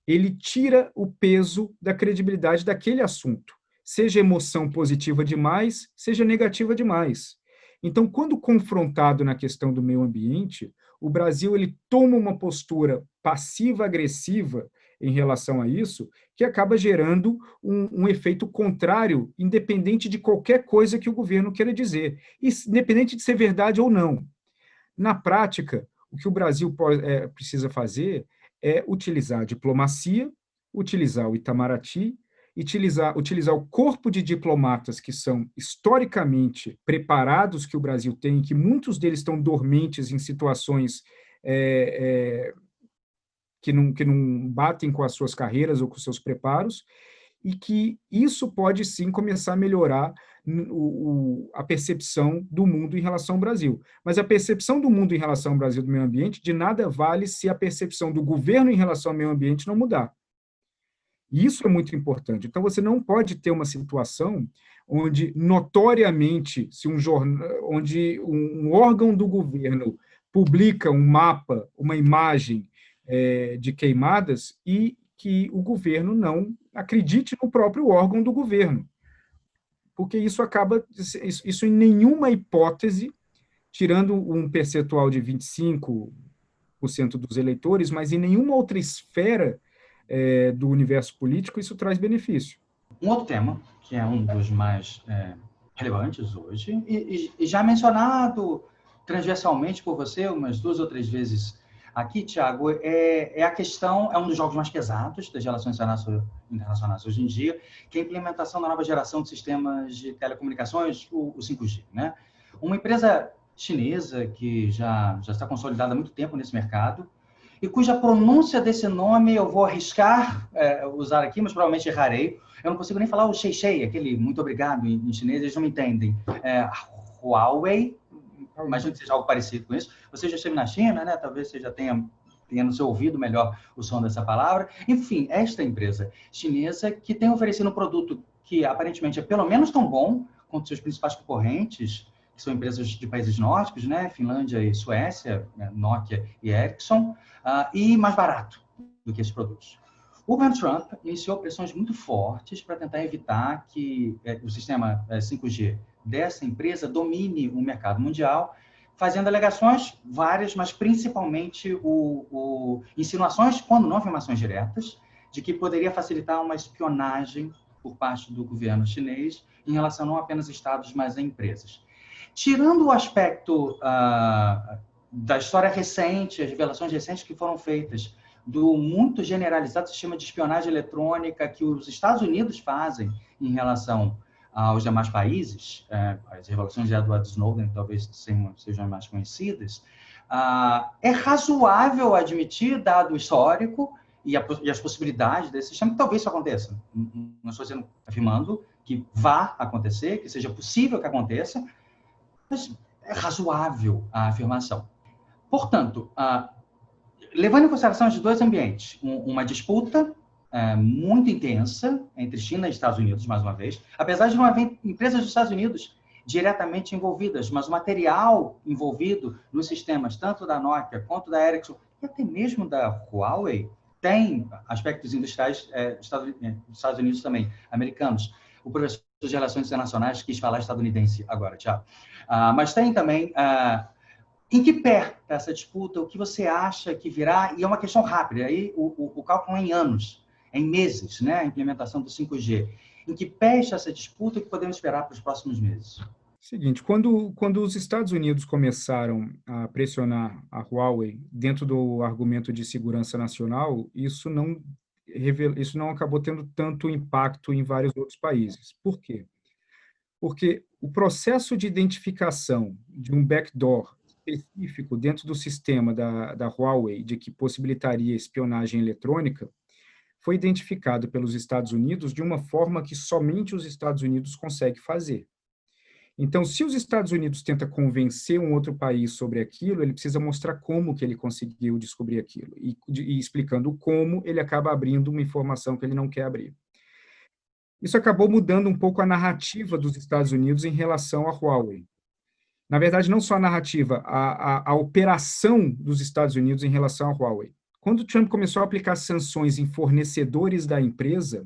S1: ele tira o peso da credibilidade daquele assunto, seja emoção positiva demais, seja negativa demais. Então, quando confrontado na questão do meio ambiente, o Brasil ele toma uma postura passiva-agressiva em relação a isso, que acaba gerando um efeito contrário, independente de qualquer coisa que o governo queira dizer, independente de ser verdade ou não. Na prática, o que o Brasil precisa fazer é utilizar a diplomacia, utilizar o Itamaraty, utilizar o corpo de diplomatas que são historicamente preparados que o Brasil tem, que muitos deles estão dormentes em situações que não batem com as suas carreiras ou com os seus preparos, e que isso pode sim começar a melhorar a percepção do mundo em relação ao Brasil. Mas a percepção do mundo em relação ao Brasil do meio ambiente de nada vale se a percepção do governo em relação ao meio ambiente não mudar. E isso é muito importante. Então, você não pode ter uma situação onde, notoriamente, onde um órgão do governo publica um mapa, uma imagem de queimadas e que o governo não acredite no próprio órgão do governo. Porque isso acaba, isso em nenhuma hipótese, tirando um percentual de 25% dos eleitores, mas em nenhuma outra esfera do universo político isso traz benefício.
S2: Um outro tema, que é um dos mais relevantes hoje, e já mencionado transversalmente por você umas 2 ou 3 vezes aqui, Tiago, é a questão, é um dos jogos mais pesados das relações internacionais hoje em dia, que é a implementação da nova geração de sistemas de telecomunicações, o 5G, né? Uma empresa chinesa que já está consolidada há muito tempo nesse mercado, e cuja pronúncia desse nome eu vou arriscar usar aqui, mas provavelmente errarei. Eu não consigo nem falar o Shei, aquele muito obrigado em chinês, eles não me entendem. Huawei, imagino que seja algo parecido com isso. Você já esteve na China, né? Talvez você já tenha no seu ouvido melhor o som dessa palavra. Enfim, esta empresa chinesa que tem oferecido um produto que aparentemente é pelo menos tão bom quanto seus principais concorrentes, que são empresas de países nórdicos, né? Finlândia e Suécia, Nokia e Ericsson, e mais barato do que esses produtos. O governo Trump iniciou pressões muito fortes para tentar evitar que o sistema 5G dessa empresa domine o mercado mundial, fazendo alegações várias, mas principalmente insinuações, quando não afirmações diretas, de que poderia facilitar uma espionagem por parte do governo chinês em relação não apenas a estados, mas a empresas. Tirando o aspecto da história recente, as revelações recentes que foram feitas do muito generalizado sistema de espionagem eletrônica que os Estados Unidos fazem em relação aos demais países, as revelações de Edward Snowden talvez sejam mais conhecidas, é razoável admitir, dado o histórico e as possibilidades desse sistema, que talvez isso aconteça. Não estou afirmando que vá acontecer, que seja possível que aconteça, mas é razoável a afirmação. Portanto, levando em consideração os 2 ambientes, uma disputa muito intensa entre China e Estados Unidos, mais uma vez, apesar de não haver empresas dos Estados Unidos diretamente envolvidas, mas o material envolvido nos sistemas, tanto da Nokia quanto da Ericsson, e até mesmo da Huawei, tem aspectos industriais dos Estados Unidos também, americanos, o professor de Relações Internacionais quis falar estadunidense agora, Thiago. Mas tem também... em que pé está essa disputa? O que você acha que virá? E é uma questão rápida, aí o cálculo é em anos, em meses, né? A implementação do 5G. Em que pé está essa disputa? O que podemos esperar para os próximos meses?
S1: Seguinte, quando os Estados Unidos começaram a pressionar a Huawei dentro do argumento de segurança nacional, isso não acabou tendo tanto impacto em vários outros países. Por quê? Porque o processo de identificação de um backdoor específico dentro do sistema da Huawei, de que possibilitaria espionagem eletrônica, foi identificado pelos Estados Unidos de uma forma que somente os Estados Unidos conseguem fazer. Então, se os Estados Unidos tenta convencer um outro país sobre aquilo, ele precisa mostrar como que ele conseguiu descobrir aquilo. E explicando como, ele acaba abrindo uma informação que ele não quer abrir. Isso acabou mudando um pouco a narrativa dos Estados Unidos em relação à Huawei. Na verdade, não só a narrativa, a operação dos Estados Unidos em relação à Huawei. Quando o Trump começou a aplicar sanções em fornecedores da empresa,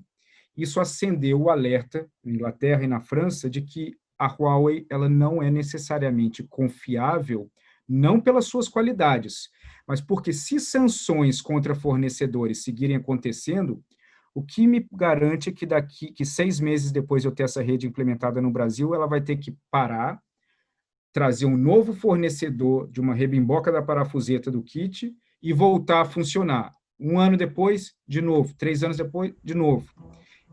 S1: isso acendeu o alerta na Inglaterra e na França de que a Huawei ela não é necessariamente confiável, não pelas suas qualidades, mas porque se sanções contra fornecedores seguirem acontecendo, o que me garante que 6 meses depois de eu ter essa rede implementada no Brasil, ela vai ter que parar, trazer um novo fornecedor de uma rebimboca da parafuseta do kit e voltar a funcionar. 1 ano depois, de novo. 3 anos depois, de novo.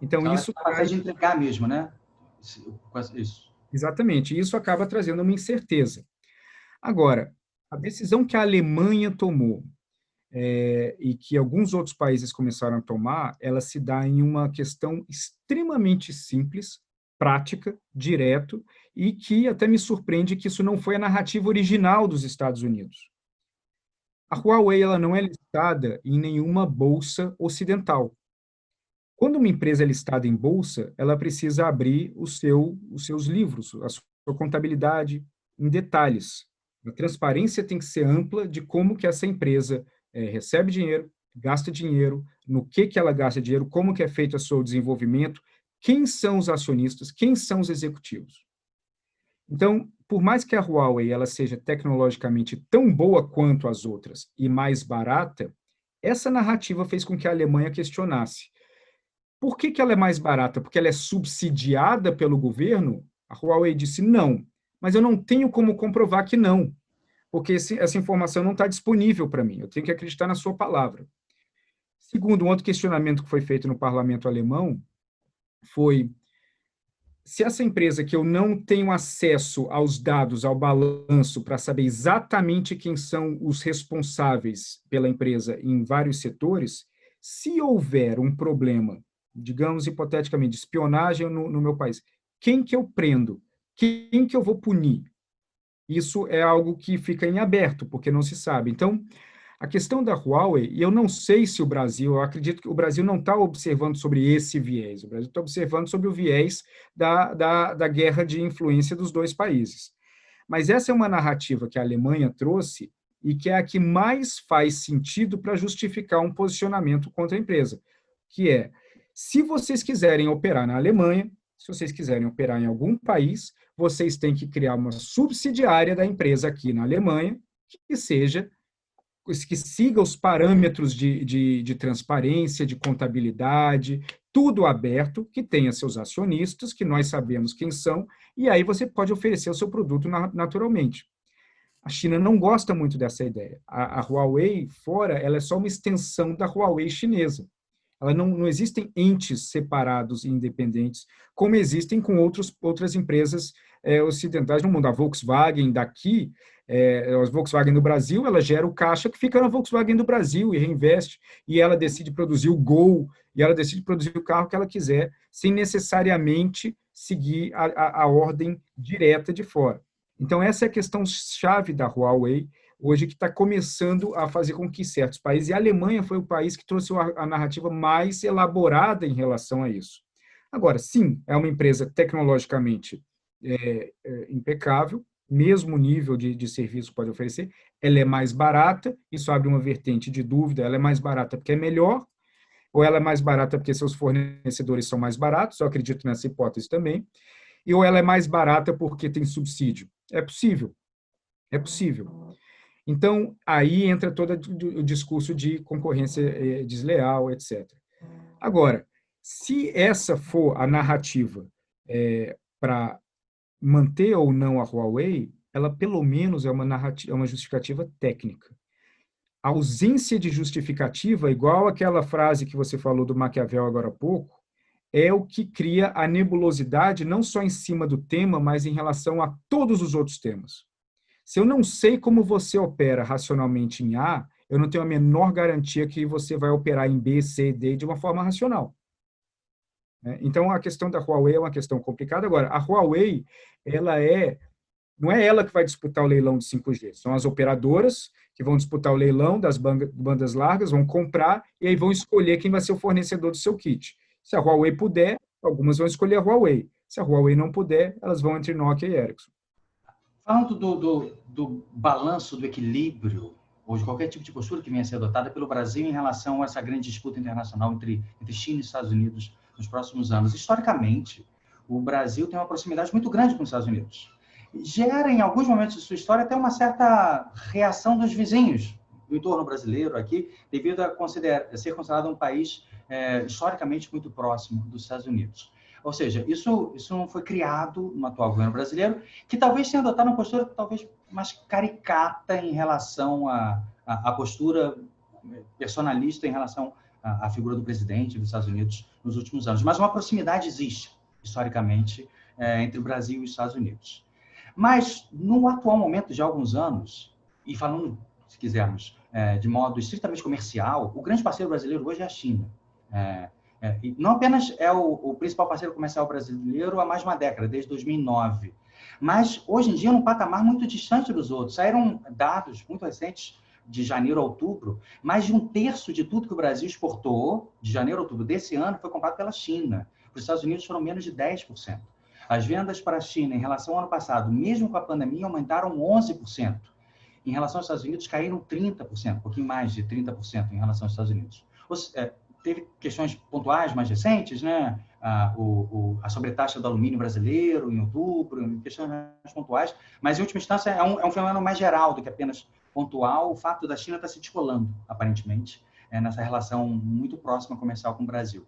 S1: Então, isso
S2: traz... de entregar mesmo, né? Isso.
S1: Exatamente. Isso acaba trazendo uma incerteza. Agora, a decisão que a Alemanha tomou e que alguns outros países começaram a tomar, ela se dá em uma questão extremamente simples, prática, direto, e que até me surpreende que isso não foi a narrativa original dos Estados Unidos. A Huawei ela não é listada em nenhuma bolsa ocidental. Quando uma empresa é listada em bolsa, ela precisa abrir os seus livros, a sua contabilidade em detalhes. A transparência tem que ser ampla de como que essa empresa recebe dinheiro, gasta dinheiro, no que ela gasta dinheiro, como que é feito o seu desenvolvimento, quem são os acionistas, quem são os executivos. Então, por mais que a Huawei ela seja tecnologicamente tão boa quanto as outras e mais barata, essa narrativa fez com que a Alemanha questionasse. Por que ela é mais barata? Porque ela é subsidiada pelo governo? A Huawei disse não, mas eu não tenho como comprovar que não, porque essa informação não está disponível para mim, eu tenho que acreditar na sua palavra. Segundo, um outro questionamento que foi feito no parlamento alemão foi se essa empresa que eu não tenho acesso aos dados, ao balanço, para saber exatamente quem são os responsáveis pela empresa em vários setores, se houver um problema, digamos hipoteticamente, de espionagem no meu país, quem que eu prendo? Quem que eu vou punir? Isso é algo que fica em aberto, porque não se sabe. Então, a questão da Huawei, e eu não sei se o Brasil, eu acredito que o Brasil não está observando sobre esse viés, o Brasil está observando sobre o viés da guerra de influência dos dois países. Mas essa é uma narrativa que a Alemanha trouxe e que é a que mais faz sentido para justificar um posicionamento contra a empresa, que é, se vocês quiserem operar na Alemanha, se vocês quiserem operar em algum país, vocês têm que criar uma subsidiária da empresa aqui na Alemanha, que siga os parâmetros de transparência, de contabilidade, tudo aberto, que tenha seus acionistas, que nós sabemos quem são, e aí você pode oferecer o seu produto naturalmente. A China não gosta muito dessa ideia. A Huawei, fora, ela é só uma extensão da Huawei chinesa. Ela não existem entes separados e independentes, como existem com outras empresas ocidentais no mundo. A Volkswagen daqui, a Volkswagen do Brasil, ela gera o caixa que fica na Volkswagen do Brasil e reinveste, e ela decide produzir o Gol, e ela decide produzir o carro que ela quiser, sem necessariamente seguir a ordem direta de fora. Então, essa é a questão chave da Huawei, hoje, que está começando a fazer com que certos países, e a Alemanha foi o país que trouxe a narrativa mais elaborada em relação a isso. Agora, sim, é uma empresa tecnologicamente impecável, mesmo nível de serviço que pode oferecer, ela é mais barata, isso abre uma vertente de dúvida, ela é mais barata porque é melhor, ou ela é mais barata porque seus fornecedores são mais baratos, eu acredito nessa hipótese também, e ou ela é mais barata porque tem subsídio. É possível, é possível. Então, aí entra todo o discurso de concorrência desleal, etc. Agora, se essa for a narrativa para manter ou não a Huawei, ela pelo menos é uma narrativa, é uma justificativa técnica. A ausência de justificativa, igual aquela frase que você falou do Maquiavel agora há pouco, é o que cria a nebulosidade não só em cima do tema, mas em relação a todos os outros temas. Se eu não sei como você opera racionalmente em A, eu não tenho a menor garantia que você vai operar em B, C, D de uma forma racional. Então, a questão da Huawei é uma questão complicada. Agora, a Huawei, ela não é ela que vai disputar o leilão de 5G, são as operadoras que vão disputar o leilão das bandas largas, vão comprar e aí vão escolher quem vai ser o fornecedor do seu kit. Se a Huawei puder, algumas vão escolher a Huawei. Se a Huawei não puder, elas vão entre Nokia e Ericsson.
S2: Falando do balanço, do equilíbrio, ou de qualquer tipo de postura que venha a ser adotada pelo Brasil em relação a essa grande disputa internacional entre China e Estados Unidos nos próximos anos. Historicamente, o Brasil tem uma proximidade muito grande com os Estados Unidos. Gera, em alguns momentos de sua história, até uma certa reação dos vizinhos do entorno brasileiro aqui, devido a ser considerado um país historicamente muito próximo dos Estados Unidos. Ou seja, isso não foi criado no atual governo brasileiro, que talvez tenha adotado uma postura talvez mais caricata em relação à postura personalista em relação à figura do presidente dos Estados Unidos nos últimos anos. Mas uma proximidade existe, historicamente, entre o Brasil e os Estados Unidos. Mas, no atual momento, de alguns anos, e falando, se quisermos, de modo estritamente comercial, o grande parceiro brasileiro hoje é a China. E não apenas é o principal parceiro comercial brasileiro há mais de uma década, desde 2009, mas hoje em dia é um patamar muito distante dos outros. Saíram dados muito recentes, de janeiro a outubro, mais de 1/3 de tudo que o Brasil exportou, de janeiro a outubro desse ano, foi comprado pela China. Para os Estados Unidos foram menos de 10%. As vendas para a China em relação ao ano passado, mesmo com a pandemia, aumentaram 11%. Em relação aos Estados Unidos, caíram 30%, um pouquinho mais de 30% em relação aos Estados Unidos. Teve questões pontuais mais recentes, né? A sobretaxa do alumínio brasileiro em outubro, questões mais pontuais, mas em última instância é um fenômeno mais geral do que apenas pontual. O fato da China estar se descolando, aparentemente, nessa relação muito próxima comercial com o Brasil.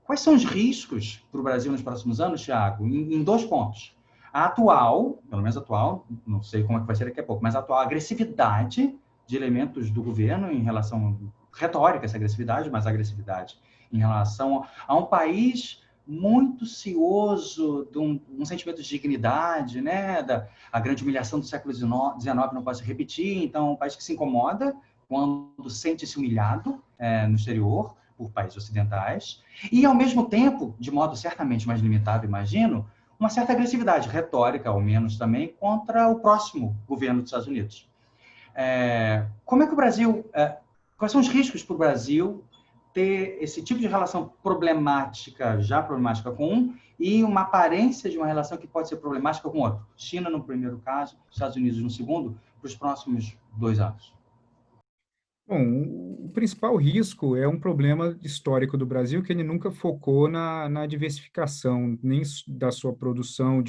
S2: Quais são os riscos para o Brasil nos próximos anos, Thiago? Em 2 pontos. A atual, pelo menos atual, não sei como é que vai ser daqui a pouco, mas a atual agressividade de elementos do governo em relação retórica, essa agressividade, mas agressividade em relação a um país muito cioso de um sentimento de dignidade, né? A grande humilhação do século XIX não pode se repetir, então é um país que se incomoda quando sente-se humilhado no exterior por países ocidentais, e ao mesmo tempo, de modo certamente mais limitado, imagino, uma certa agressividade retórica, ao menos também, contra o próximo governo dos Estados Unidos. Como é que o Brasil... quais são os riscos para o Brasil ter esse tipo de relação problemática com um, e uma aparência de uma relação que pode ser problemática com outro? China no primeiro caso, Estados Unidos no segundo, para os próximos 2 anos.
S1: Bom, o principal risco é um problema histórico do Brasil, que ele nunca focou na diversificação, nem da sua produção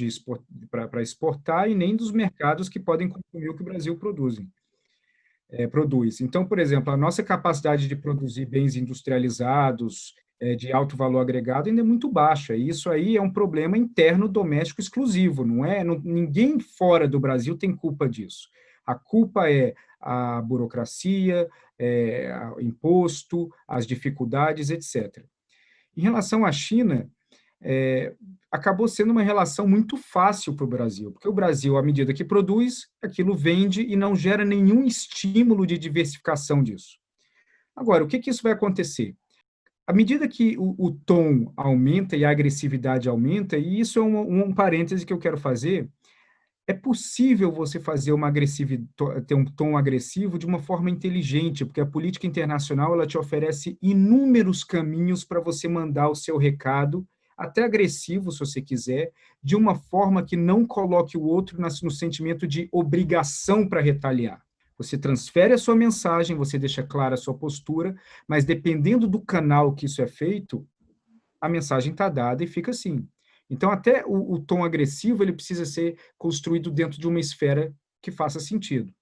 S1: para exportar, e nem dos mercados que podem consumir o que o Brasil produz. Então, por exemplo, a nossa capacidade de produzir bens industrializados, de alto valor agregado, ainda é muito baixa. E isso aí é um problema interno doméstico exclusivo, não é? Ninguém fora do Brasil tem culpa disso. A culpa é a burocracia, o imposto, as dificuldades, etc. Em relação à China, acabou sendo uma relação muito fácil para o Brasil, porque o Brasil, à medida que produz, aquilo vende e não gera nenhum estímulo de diversificação disso. Agora, o que isso vai acontecer? À medida que o tom aumenta e a agressividade aumenta, e isso é um parêntese que eu quero fazer, é possível você fazer ter um tom agressivo de uma forma inteligente, porque a política internacional ela te oferece inúmeros caminhos para você mandar o seu recado, até agressivo, se você quiser, de uma forma que não coloque o outro no sentimento de obrigação para retaliar. Você transfere a sua mensagem, você deixa clara a sua postura, mas dependendo do canal que isso é feito, a mensagem está dada e fica assim. Então, até o tom agressivo ele precisa ser construído dentro de uma esfera que faça sentido.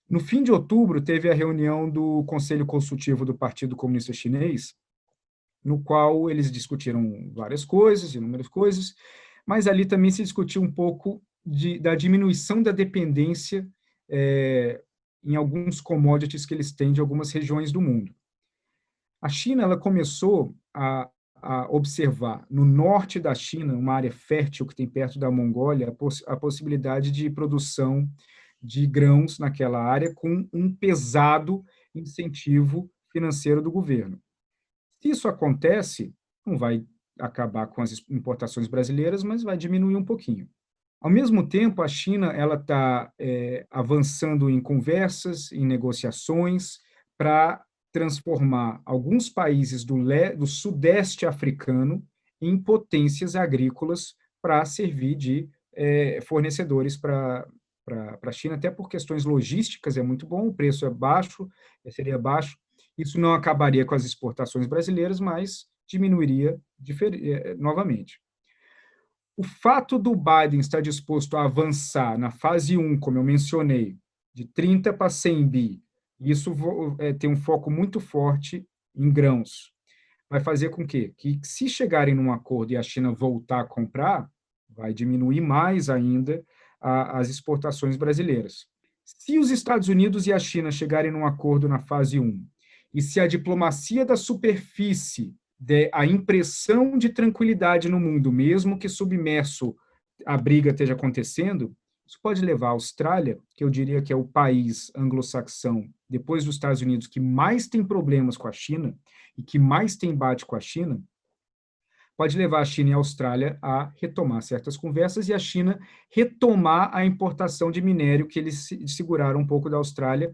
S1: No fim de outubro, teve a reunião do Conselho Consultivo do Partido Comunista Chinês, no qual eles discutiram várias coisas, inúmeras coisas, mas ali também se discutiu um pouco da diminuição da dependência em alguns commodities que eles têm de algumas regiões do mundo. A China ela começou a observar no norte da China, uma área fértil que tem perto da Mongólia, a possibilidade de produção de grãos naquela área com um pesado incentivo financeiro do governo. Se isso acontece, não vai acabar com as importações brasileiras, mas vai diminuir um pouquinho. Ao mesmo tempo, a China ela está avançando em conversas, em negociações para transformar alguns países do sudeste africano em potências agrícolas para servir de fornecedores para a China, até por questões logísticas é muito bom, o preço é baixo, seria baixo. Isso não acabaria com as exportações brasileiras, mas diminuiria novamente. O fato do Biden estar disposto a avançar na fase 1, como eu mencionei, de 30 para 100 bi, isso tem um foco muito forte em grãos, vai fazer com que se chegarem num acordo e a China voltar a comprar, vai diminuir mais ainda as exportações brasileiras. Se os Estados Unidos e a China chegarem num acordo na fase 1, e se a diplomacia da superfície der a impressão de tranquilidade no mundo, mesmo que submerso a briga esteja acontecendo, isso pode levar a Austrália, que eu diria que é o país anglo-saxão, depois dos Estados Unidos, que mais tem problemas com a China e que mais tem embate com a China, pode levar a China e a Austrália a retomar certas conversas e a China retomar a importação de minério que eles seguraram um pouco da Austrália,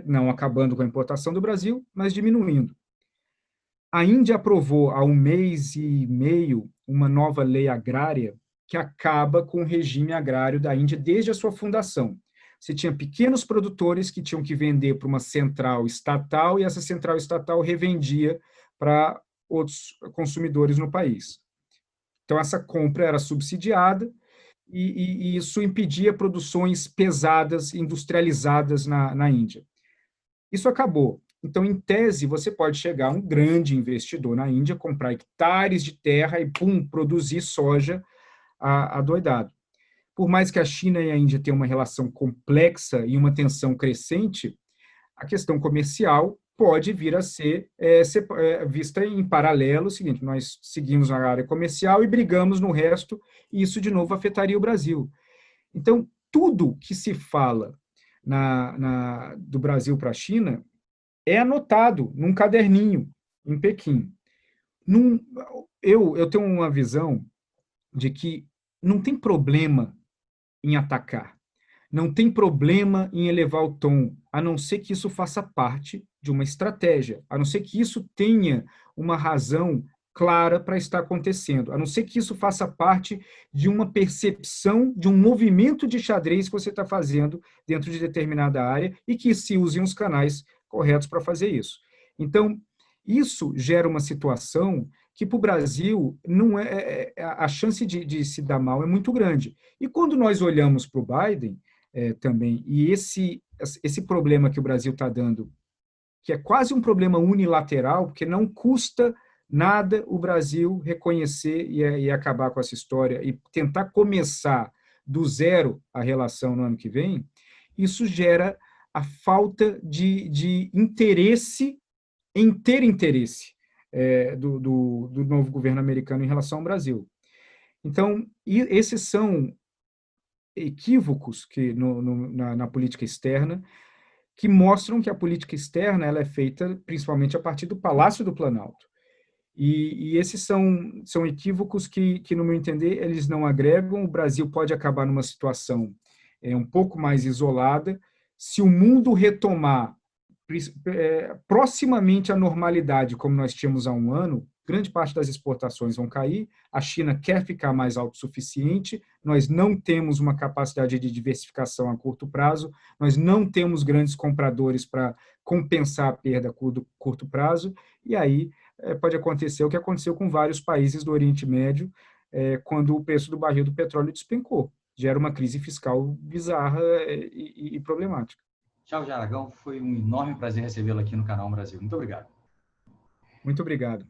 S1: não acabando com a importação do Brasil, mas diminuindo. A Índia aprovou há um mês e meio uma nova lei agrária que acaba com o regime agrário da Índia desde a sua fundação. Você tinha pequenos produtores que tinham que vender para uma central estatal e essa central estatal revendia para outros consumidores no país. Então, essa compra era subsidiada e isso impedia produções pesadas, industrializadas na Índia. Isso acabou. Então, em tese, você pode chegar um grande investidor na Índia, comprar hectares de terra e, produzir soja adoidado. Por mais que a China e a Índia tenham uma relação complexa e uma tensão crescente, a questão comercial pode vir a ser vista em paralelo. O seguinte, nós seguimos na área comercial e brigamos no resto, e isso, de novo, afetaria o Brasil. Então, tudo que se fala do Brasil para a China é anotado num caderninho em Pequim. Eu tenho uma visão de que não tem problema em atacar, não tem problema em elevar o tom, a não ser que isso faça parte de uma estratégia, a não ser que isso tenha uma razão clara para estar acontecendo, a não ser que isso faça parte de uma percepção, de um movimento de xadrez que você está fazendo dentro de determinada área e que se usem os canais corretos para fazer isso. Então, isso gera uma situação que para o Brasil não a chance de se dar mal é muito grande. E quando nós olhamos para o Biden também, e esse problema que o Brasil está dando, que é quase um problema unilateral, porque não custa nada o Brasil reconhecer e acabar com essa história e tentar começar do zero a relação no ano que vem, isso gera a falta de interesse em ter interesse do novo governo americano em relação ao Brasil. Então, esses são equívocos na política externa que mostram que a política externa ela é feita principalmente a partir do Palácio do Planalto. E esses são equívocos que, no meu entender, eles não agregam. O Brasil pode acabar numa situação um pouco mais isolada. Se o mundo retomar proximamente à normalidade, como nós tínhamos há um ano, grande parte das exportações vão cair, a China quer ficar mais autossuficiente, nós não temos uma capacidade de diversificação a curto prazo, nós não temos grandes compradores para compensar a perda a curto prazo, e aí pode acontecer o que aconteceu com vários países do Oriente Médio, quando o preço do barril do petróleo despencou. Gera uma crise fiscal bizarra e problemática.
S2: Thiago Aragão, foi um enorme prazer recebê-lo aqui no Canal Brasil. Muito obrigado.
S1: Muito obrigado.